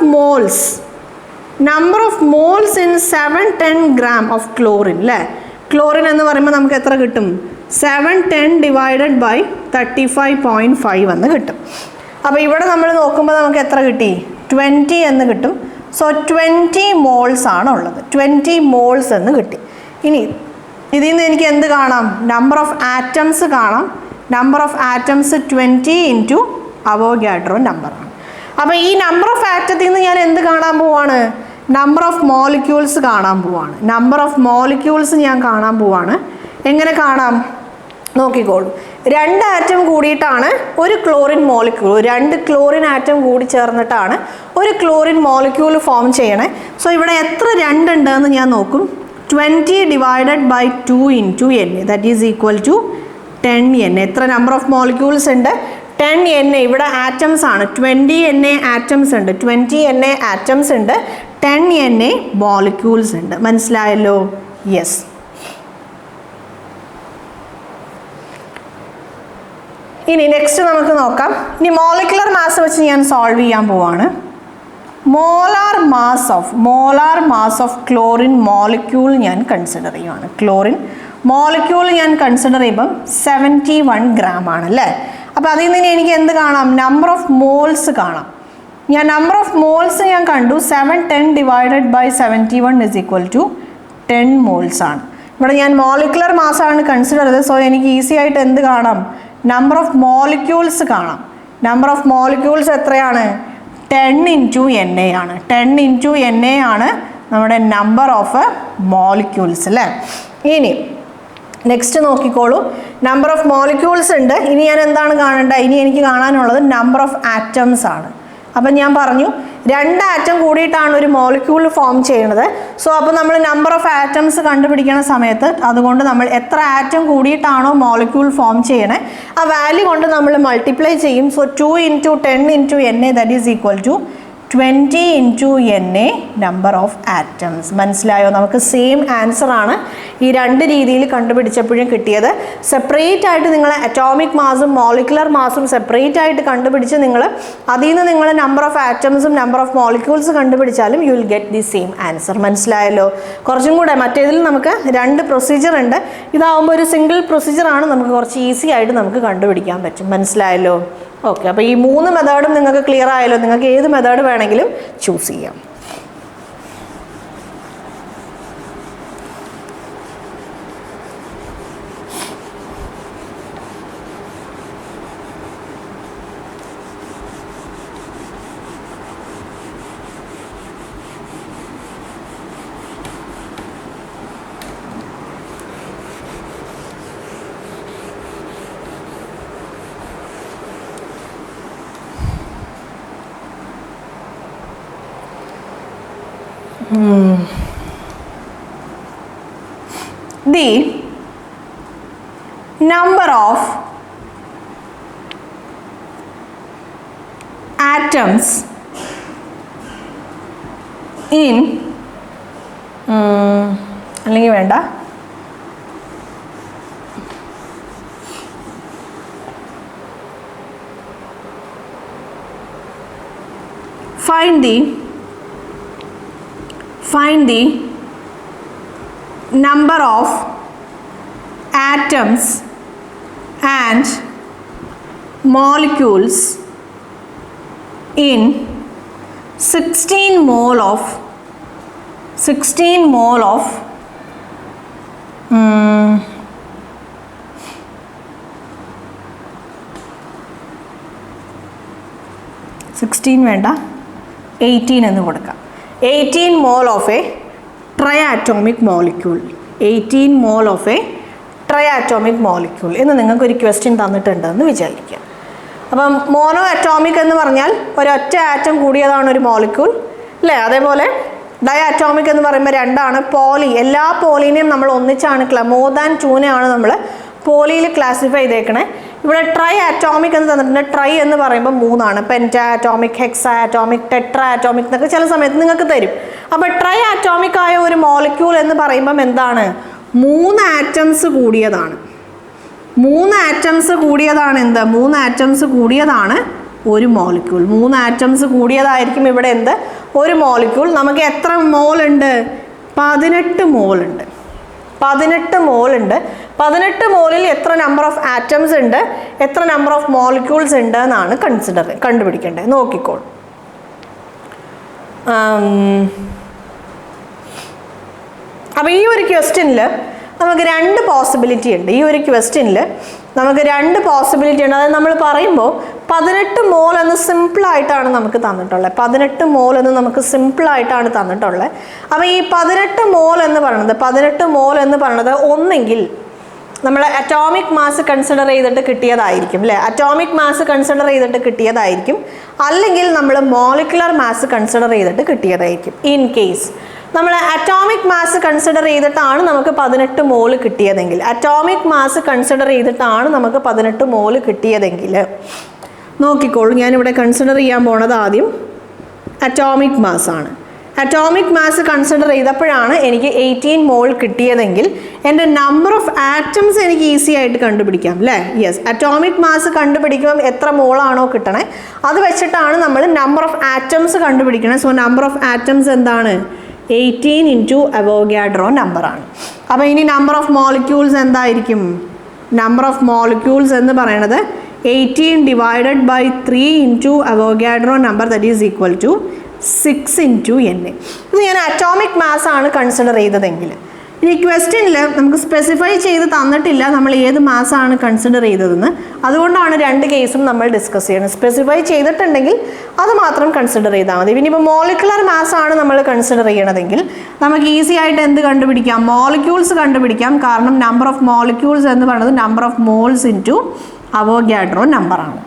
moles in 710 gram of chlorine അല്ലേ? ക്ലോറിൻ എന്ന് പറയുമ്പോൾ നമുക്ക് എത്ര കിട്ടും? 710 ഡിവൈഡഡ് ബൈ 35.5 എന്ന് കിട്ടും. അപ്പോൾ ഇവിടെ നമ്മൾ നോക്കുമ്പോൾ നമുക്ക് എത്ര കിട്ടി? 20 എന്ന് കിട്ടും. സോ 20 മോൾസ് ആണ് ഉള്ളത്. 20 മോൾസ് എന്ന് കിട്ടി. ഇനി ഇതിൽ നിന്ന് എനിക്ക് എന്ത് കാണാം? നമ്പർ ഓഫ് ആറ്റംസ് കാണാം. Number of atoms 20 into Avogadro നമ്പറാണ്. അപ്പോൾ ഈ നമ്പർ ഓഫ് ആറ്റത്തിൽ നിന്ന് ഞാൻ എന്ത് കാണാൻ പോവാണ്? നമ്പർ ഓഫ് മോളിക്യൂൾസ് കാണാൻ പോവാണ്. നമ്പർ ഓഫ് മോളിക്യൂൾസ് ഞാൻ കാണാൻ പോവാണ്. എങ്ങനെ കാണാം? നോക്കിക്കോളൂ. 2 ആറ്റം കൂടിയിട്ടാണ് ഒരു ക്ലോറിൻ മോളിക്യൂൾ, 2 ക്ലോറിൻ ആറ്റം കൂടി ചേർന്നിട്ടാണ് ഒരു ക്ലോറിൻ മോളിക്യൂൾ ഫോം ചെയ്യണേ. സോ ഇവിടെ എത്ര 2 ഉണ്ടെന്ന് ഞാൻ നോക്കും. 20 divided by 2 into N that is equal to 10 N. എത്ര നമ്പർ ഓഫ് മോളിക്യൂൾസ് ഉണ്ട്? 10 എൻ. ഇവിടെ ആറ്റംസ് ആണ്. 20 എൻ എ ആറ്റംസ് ഉണ്ട്. 20 എൻ എ ആറ്റംസ് ഉണ്ട്. 10 എൻ എ മോളിക്യൂൾസ് ഉണ്ട്. മനസ്സിലായല്ലോ? യെസ്. ഇനി നെക്സ്റ്റ് നമുക്ക് നോക്കാം. ഇനി മോളിക്കുലർ മാസ് വെച്ച് ഞാൻ സോൾവ് ചെയ്യാൻ പോവാണ്. Molar mass of chlorine molecule ഞാൻ കൺസിഡർ ചെയ്യുവാണ്. ക്ലോറിൻ മോളിക്യൂൾ ഞാൻ കൺസിഡർ ചെയ്യുമ്പം 71 gram ആണ് അല്ലേ? അപ്പോൾ അതിൽ നിന്ന് എനിക്ക് എന്ത് കാണാം? നമ്പർ ഓഫ് മോൾസ് കാണാം. ഞാൻ നമ്പർ ഓഫ് മോൾസ് ഞാൻ കണ്ടു. 710 divided by 71 is equal to 10 moles ആണ്. ഇവിടെ ഞാൻ മോളിക്കുലർ മാസ്സാണ് കൺസിഡർ ചെയ്തത്. സോ എനിക്ക് ഈസി ആയിട്ട് എന്ത് കാണാം? നമ്പർ ഓഫ് മോളിക്യൂൾസ് കാണാം. നമ്പർ ഓഫ് മോളിക്യൂൾസ് എത്രയാണ്? 10 ഇൻറ്റു എൻ എ ആണ്. 10 ഇൻറ്റു എൻ എ ആണ് നമ്മുടെ നമ്പർ ഓഫ് മോളിക്യൂൾസ് അല്ലേ? ഇനി നെക്സ്റ്റ് നോക്കിക്കോളൂ. നമ്പർ ഓഫ് മോളിക്യൂൾസ് ഉണ്ട്. ഇനി ഞാൻ എന്താണ് കാണേണ്ടത്? ഇനി എനിക്ക് കാണാനുള്ളത് നമ്പർ ഓഫ് ആറ്റംസ് ആണ്. അപ്പം ഞാൻ പറഞ്ഞു 2 ആറ്റം കൂടിയിട്ടാണ് ഒരു മോളിക്യൂൾ ഫോം ചെയ്യുന്നത്. സോ അപ്പോൾ നമ്മൾ നമ്പർ ഓഫ് ആറ്റംസ് കണ്ടുപിടിക്കുന്ന സമയത്ത് അതുകൊണ്ട് നമ്മൾ എത്ര ആറ്റം കൂടിയിട്ടാണോ മോളിക്യൂൾ ഫോം ചെയ്യണേ ആ വാല്യൂ കൊണ്ട് നമ്മൾ മൾട്ടിപ്ലൈ ചെയ്യും. So 2 into 10 into N A that is equal to 20 into N A number of atoms. മനസ്സിലായോ? നമുക്ക് സെയിം ആൻസർ ആണ് ഈ 2 രീതിയിൽ കണ്ടുപിടിച്ചപ്പോഴും കിട്ടിയത്. സെപ്പറേറ്റ് ആയിട്ട് നിങ്ങൾ അറ്റോമിക് മാസും മോളിക്കുലർ മാസും സെപ്പറേറ്റ് ആയിട്ട് കണ്ടുപിടിച്ച് നിങ്ങൾ അതിൽ നിന്ന് നിങ്ങൾ നമ്പർ ഓഫ് ആറ്റംസും നമ്പർ ഓഫ് മോളിക്യൂൾസ് കണ്ടുപിടിച്ചാലും you will get the same answer. മനസ്സിലായല്ലോ? കുറച്ചും കൂടെ മറ്റേതിൽ നമുക്ക് 2 പ്രൊസീജിയർ ഉണ്ട്. ഇതാവുമ്പോൾ ഒരു സിംഗിൾ പ്രൊസീജിയറാണ്. നമുക്ക് കുറച്ച് ഈസി ആയിട്ട് നമുക്ക് കണ്ടുപിടിക്കാൻ പറ്റും. മനസ്സിലായല്ലോ? ഓക്കെ, അപ്പോൾ ഈ 3 മെത്തേഡും നിങ്ങൾക്ക് ക്ലിയർ ആയല്ലോ. നിങ്ങൾക്ക് ഏത് മെത്തേഡ് വേണമെങ്കിലും ചൂസ് ചെയ്യാം. The number of atoms in അല്ലെങ്കിൽ വേണ്ട find the number of atoms and molecules in 16 mole of 16 വേണ്ട 18 എന്ന് കൊടുക്കാം. 18 mole of a triatomic molecule. 18 mole of a triatomic molecule എന്ന് നിങ്ങൾക്കൊരു ക്വസ്റ്റ്യൻ തന്നിട്ടുണ്ടെന്ന് വിചാരിക്കാം. അപ്പം മോണോ അറ്റോമിക് എന്ന് പറഞ്ഞാൽ ഒരൊറ്റ ആറ്റം കൂടിയതാണ് ഒരു മോളിക്യൂൾ അല്ലേ. അതേപോലെ ഡൈ അറ്റോമിക് എന്ന് പറയുമ്പോൾ രണ്ടാണ്. പോളി, എല്ലാ പോളീനെയും നമ്മൾ ഒന്നിച്ചാണ് മോർ ദാൻ 2 നമ്മൾ പോളിയിൽ ക്ലാസിഫൈ ചെയ്തേക്കണേ. ഇവിടെ ട്രൈ അറ്റോമിക് എന്ന് തന്നിട്ടുണ്ട്. ട്രൈ എന്ന് പറയുമ്പോൾ 3, penta atomic, hexa atomic, tetra atomic എന്നൊക്കെ ചില സമയത്ത് നിങ്ങൾക്ക് തരും. അപ്പോൾ ട്രൈ അറ്റോമിക് ആയ ഒരു മോളിക്യൂൾ എന്ന് പറയുമ്പം എന്താണ്? 3 ആറ്റംസ് കൂടിയതാണ്. 3 ആറ്റംസ് കൂടിയതാണ് എന്ത്? 3 ആറ്റംസ് കൂടിയതാണ് ഒരു മോളിക്യൂൾ. 3 ആറ്റംസ് കൂടിയതായിരിക്കും ഇവിടെ എന്ത്? ഒരു മോളിക്യൂൾ. നമുക്ക് എത്ര മോൾ ഉണ്ട്? 18 മോൾ ഉണ്ട്. 18 മോൾ ഉണ്ട്. 18 മോളിൽ എത്ര നമ്പർ ഓഫ് ആറ്റംസ് ഉണ്ട്, എത്ര നമ്പർ ഓഫ് മോളിക്യൂൾസ് ഉണ്ട് എന്നാണ് കണ്ടുപിടിക്കേണ്ടത്. നോക്കിക്കോളൂ. അപ്പോൾ ഈ ഒരു ക്വസ്റ്റ്യനിൽ നമുക്ക് 2 പോസിബിലിറ്റി ഉണ്ട്. ഈ ഒരു ക്വസ്റ്റ്യനിൽ നമുക്ക് 2 പോസിബിലിറ്റി ഉണ്ട്. അതായത് നമ്മൾ പറയുമ്പോൾ 18 മോൾ എന്ന് സിമ്പിളായിട്ടാണ് നമുക്ക് തന്നിട്ടുള്ളത്. 18 മോൾ എന്ന് നമുക്ക് സിമ്പിളായിട്ടാണ് തന്നിട്ടുള്ളത്. അപ്പോൾ ഈ 18 മോൾ എന്ന് പറയുന്നത് ഒന്നെങ്കിൽ നമ്മൾ അറ്റോമിക് മാസ് കൺസിഡർ ചെയ്തിട്ട് കിട്ടിയതായിരിക്കും അല്ലേ, അറ്റോമിക് മാസ് കൺസിഡർ ചെയ്തിട്ട് കിട്ടിയതായിരിക്കും, അല്ലെങ്കിൽ നമ്മൾ മോളിക്കുലർ മാസ് കൺസിഡർ ചെയ്തിട്ട് കിട്ടിയതായിരിക്കും. ഇൻ കേസ് നമ്മൾ അറ്റോമിക് മാസ് കൺസിഡർ ചെയ്തിട്ടാണ് നമുക്ക് 18 മോൾ കിട്ടിയതെങ്കിൽ, അറ്റോമിക് മാസ് കൺസിഡർ ചെയ്തിട്ടാണ് നമുക്ക് 18 മോൾ കിട്ടിയതെങ്കിൽ നോക്കിക്കോളൂ. ഞാനിവിടെ കൺസിഡർ ചെയ്യാൻ പോണത് ആദ്യം അറ്റോമിക് മാസ് ആണ്. അറ്റോമിക് മാസ് കൺസിഡർ ചെയ്തപ്പോഴാണ് എനിക്ക് 18 മോൾ കിട്ടിയതെങ്കിൽ എൻ്റെ നമ്പർ ഓഫ് ആറ്റംസ് എനിക്ക് ഈസി ആയിട്ട് കണ്ടുപിടിക്കാം അല്ലേ. യെസ്, അറ്റോമിക് മാസ് കണ്ടുപിടിക്കുമ്പം എത്ര മോളാണോ കിട്ടണേ അത് വെച്ചിട്ടാണ് നമ്മൾ നമ്പർ ഓഫ് ആറ്റംസ് കണ്ടുപിടിക്കണേ. സോ നമ്പർ ഓഫ് ആറ്റംസ് എന്താണ്? 18 ഇൻറ്റു അവോഗാഡ്രോ നമ്പറാണ്. അപ്പോൾ ഇനി നമ്പർ ഓഫ് മോളിക്യൂൾസ് എന്തായിരിക്കും? നമ്പർ ഓഫ് മോളിക്യൂൾസ് എന്ന് പറയുന്നത് 18 divided by 3 into Avogadro number, that is equal to 6 into Na. ഇത് ഞാൻ അറ്റോമിക് മാസ് ആണ് കൺസിഡർ ചെയ്തതെങ്കിൽ. ഇനി ക്വസ്റ്റ്യനിൽ നമുക്ക് സ്പെസിഫൈ ചെയ്ത് തന്നിട്ടില്ല നമ്മൾ ഏത് മാസാണ് കൺസിഡർ ചെയ്തതെന്ന്. അതുകൊണ്ടാണ് 2 കേസും നമ്മൾ ഡിസ്കസ് ചെയ്യുന്നത്. സ്പെസിഫൈ ചെയ്തിട്ടുണ്ടെങ്കിൽ അത് മാത്രം കൺസിഡർ ചെയ്താൽ മതി. പിന്നെ ഇപ്പോൾ മോളിക്കുലർ മാസ് ആണ് നമ്മൾ കൺസിഡർ ചെയ്യണതെങ്കിൽ നമുക്ക് ഈസി ആയിട്ട് എന്ത് കണ്ടുപിടിക്കാം? മോളിക്യൂൾസ് കണ്ടുപിടിക്കാം. കാരണം നമ്പർ ഓഫ് മോളിക്യൂൾസ് എന്ന് പറയുന്നത് number of moles into Avogadro നമ്പറാണ്.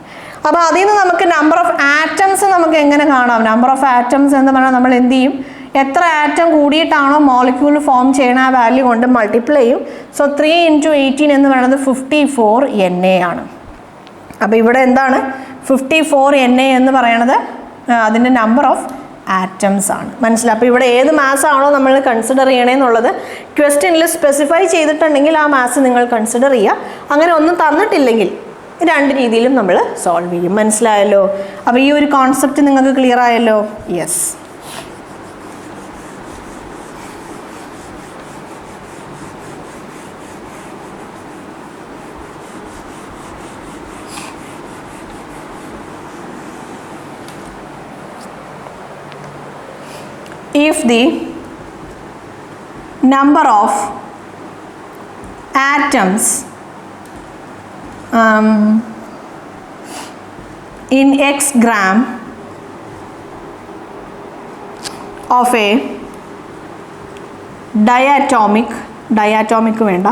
അപ്പോൾ അതിൽ നിന്ന് നമുക്ക് നമ്പർ ഓഫ് ആറ്റംസ് നമുക്ക് എങ്ങനെ കാണാം? നമ്പർ ഓഫ് ആറ്റംസ് എന്ന് പറഞ്ഞാൽ നമ്മൾ എന്ത് ചെയ്യും? എത്ര ആറ്റം കൂടിയിട്ടാണോ മോളിക്യൂൾ ഫോം ചെയ്യണ ആ വാല്യൂ കൊണ്ട് മൾട്ടിപ്ലൈ ചെയ്യും. സോ 3 ഇൻറ്റു 18 എന്ന് പറയുന്നത് 54 Na ആണ്. അപ്പോൾ ഇവിടെ എന്താണ് 54 Na എന്ന് പറയണത്? അതിൻ്റെ നമ്പർ ഓഫ് ആറ്റംസ് ആണ്. മനസ്സിലായി? അപ്പോൾ ഇവിടെ ഏത് മാസ് ആണോ നമ്മൾ കൺസിഡർ ചെയ്യണമെന്നുള്ളത് ക്വസ്റ്റ്യനിൽ സ്പെസിഫൈ ചെയ്തിട്ടുണ്ടെങ്കിൽ ആ മാസ് നിങ്ങൾ കൺസിഡർ ചെയ്യുക. അങ്ങനെ ഒന്നും തന്നിട്ടില്ലെങ്കിൽ 2 രീതിയിലും നമ്മൾ സോൾവ് ചെയ്യും. മനസ്സിലായല്ലോ? അപ്പോൾ ഈ ഒരു കോൺസെപ്റ്റ് നിങ്ങൾക്ക് ക്ലിയർ ആയല്ലോ? Yes. If the number of atoms in X gram of a diatomic വേണ്ട,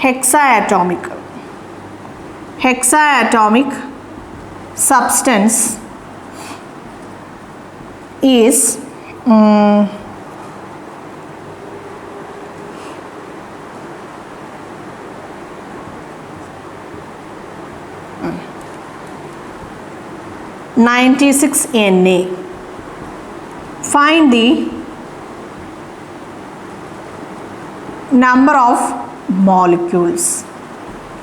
hexaatomic substance is 96 Na. Find the number of molecules.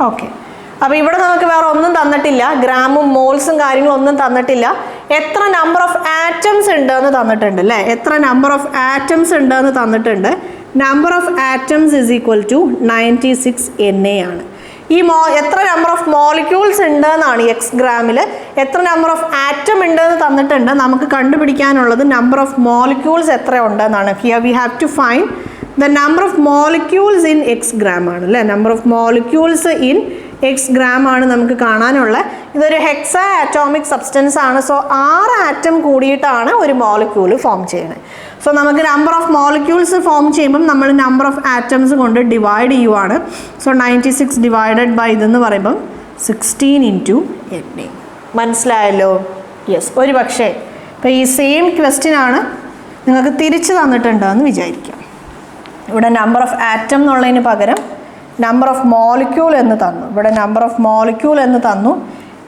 Okay. അപ്പോൾ ഇവിടെ നമുക്ക് വേറെ ഒന്നും തന്നിട്ടില്ല, ഗ്രാമും മോൾസും കാര്യങ്ങളും ഒന്നും തന്നിട്ടില്ല. എത്ര നമ്പർ ഓഫ് ആറ്റംസ് ഉണ്ടെന്ന് തന്നിട്ടുണ്ട് അല്ലേ, എത്ര നമ്പർ ഓഫ് ആറ്റംസ് ഉണ്ടെന്ന് തന്നിട്ടുണ്ട്. Number of atoms is equal to 96 Na ആണ്. ഈ എത്ര നമ്പർ ഓഫ് മോളിക്യൂൾസ് ഉണ്ടെന്നാണ് എക്സ് ഗ്രാമിൽ, എത്ര നമ്പർ ഓഫ് ആറ്റം ഉണ്ടെന്ന് തന്നിട്ടുണ്ട്. നമുക്ക് കണ്ടുപിടിക്കാനുള്ളത് നമ്പർ ഓഫ് മോളിക്യൂൾസ് എത്ര ഉണ്ടെന്നാണ്. Here we have to find the number of molecules in X gram ആണ് അല്ലേ, number of molecules in X gram ആണ് നമുക്ക് കാണാനുള്ള. ഇതൊരു ഹെക്സാ ആറ്റോമിക് സബ്സ്റ്റൻസ് ആണ്. സോ 6 ആറ്റം കൂടിയിട്ടാണ് ഒരു മോളിക്യൂൾ ഫോം ചെയ്യുന്നത്. സോ നമുക്ക് നമ്പർ ഓഫ് മോളിക്യൂൾസ് ഫോം ചെയ്യുമ്പം നമ്മൾ നമ്പർ ഓഫ് ആറ്റംസ് കൊണ്ട് ഡിവൈഡ് ചെയ്യുവാണ്. സോ 96 ഡിവൈഡഡ് ബൈ ഇതെന്ന് പറയുമ്പം 16 ഇൻറ്റു 8. മനസ്സിലായല്ലോ? യെസ്. ഒരു പക്ഷേ ഇപ്പോൾ ഈ സെയിം ക്വസ്റ്റ്യൻ ആണ് നിങ്ങൾക്ക് തിരിച്ച് തന്നിട്ടുണ്ടെന്ന് വിചാരിക്കാം. ഇവിടെ നമ്പർ ഓഫ് ആറ്റം എന്നുള്ളതിന് പകരം നമ്പർ ഓഫ് മോളിക്യൂൾ എന്ന് തന്നു. ഇവിടെ നമ്പർ ഓഫ് മോളിക്യൂൾ എന്ന് തന്നു.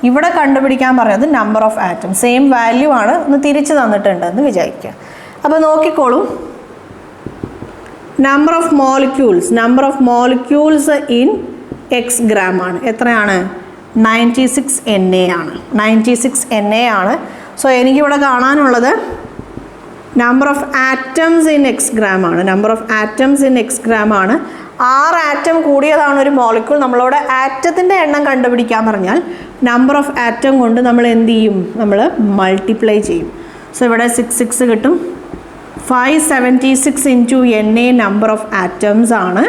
ഇവിടെ കണ്ടുപിടിക്കാൻ പറഞ്ഞത് number of atom. Same value ആണ്, ഒന്ന് തിരിച്ച് തന്നിട്ടുണ്ടെന്ന് വിചാരിക്കുക. അപ്പോൾ നോക്കിക്കോളൂ, number of molecules in X gram ആണ്. എത്രയാണ്? 96 Na ആണ്. 96 Na ആണ്. സോ എനിക്കിവിടെ കാണാനുള്ളത് number of atoms in X gram ആണ്. Number of atoms in X gram ആണ്. 6 ആറ്റം കൂടിയതാണ് ഒരു മോളിക്യൂൾ. നമ്മളോട് ആറ്റത്തിൻ്റെ എണ്ണം കണ്ടുപിടിക്കാൻ പറഞ്ഞാൽ നമ്പർ ഓഫ് ആറ്റം കൊണ്ട് നമ്മൾ എന്ത് ചെയ്യും? നമ്മൾ മൾട്ടിപ്ലൈ ചെയ്യും. സോ ഇവിടെ 6 കിട്ടും. 576 into Na number of atoms ആണ്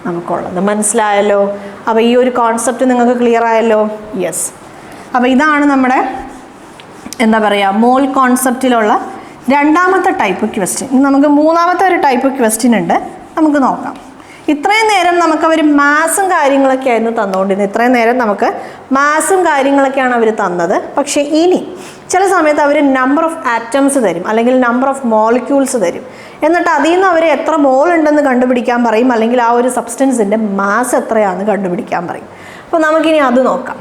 നമുക്കുള്ളത്. മനസ്സിലായല്ലോ? അപ്പോൾ ഈ ഒരു കോൺസെപ്റ്റ് നിങ്ങൾക്ക് ക്ലിയർ ആയല്ലോ? യെസ്. അപ്പോൾ ഇതാണ് നമ്മുടെ എന്താ പറയുക മോൾ കോൺസെപ്റ്റിലുള്ള രണ്ടാമത്തെ ടൈപ്പ് ക്വസ്റ്റ്യൻ. ഇനി നമുക്ക് മൂന്നാമത്തെ ഒരു ടൈപ്പ് ക്വസ്റ്റ്യൻ ഉണ്ട്, നമുക്ക് നോക്കാം. ഇത്രയും നേരം നമുക്ക് അവർ മാസും കാര്യങ്ങളൊക്കെ ആയിരുന്നു തന്നുകൊണ്ടിരുന്നത്. ഇത്രയും നേരം നമുക്ക് മാസും കാര്യങ്ങളൊക്കെയാണ് അവർ തന്നത്. പക്ഷേ ഇനി ചില സമയത്ത് അവർ നമ്പർ ഓഫ് ആറ്റംസ് തരും, അല്ലെങ്കിൽ നമ്പർ ഓഫ് മോളിക്യൂൾസ് തരും. എന്നിട്ട് അതിൽ നിന്ന് അവർ എത്ര മോൾ ഉണ്ടെന്ന് കണ്ടുപിടിക്കാൻ പറയും, അല്ലെങ്കിൽ ആ ഒരു സബ്സ്റ്റൻസിൻ്റെ മാസ് എത്രയാണെന്ന് കണ്ടുപിടിക്കാൻ പറയും. അപ്പോൾ നമുക്കിനി അത് നോക്കാം.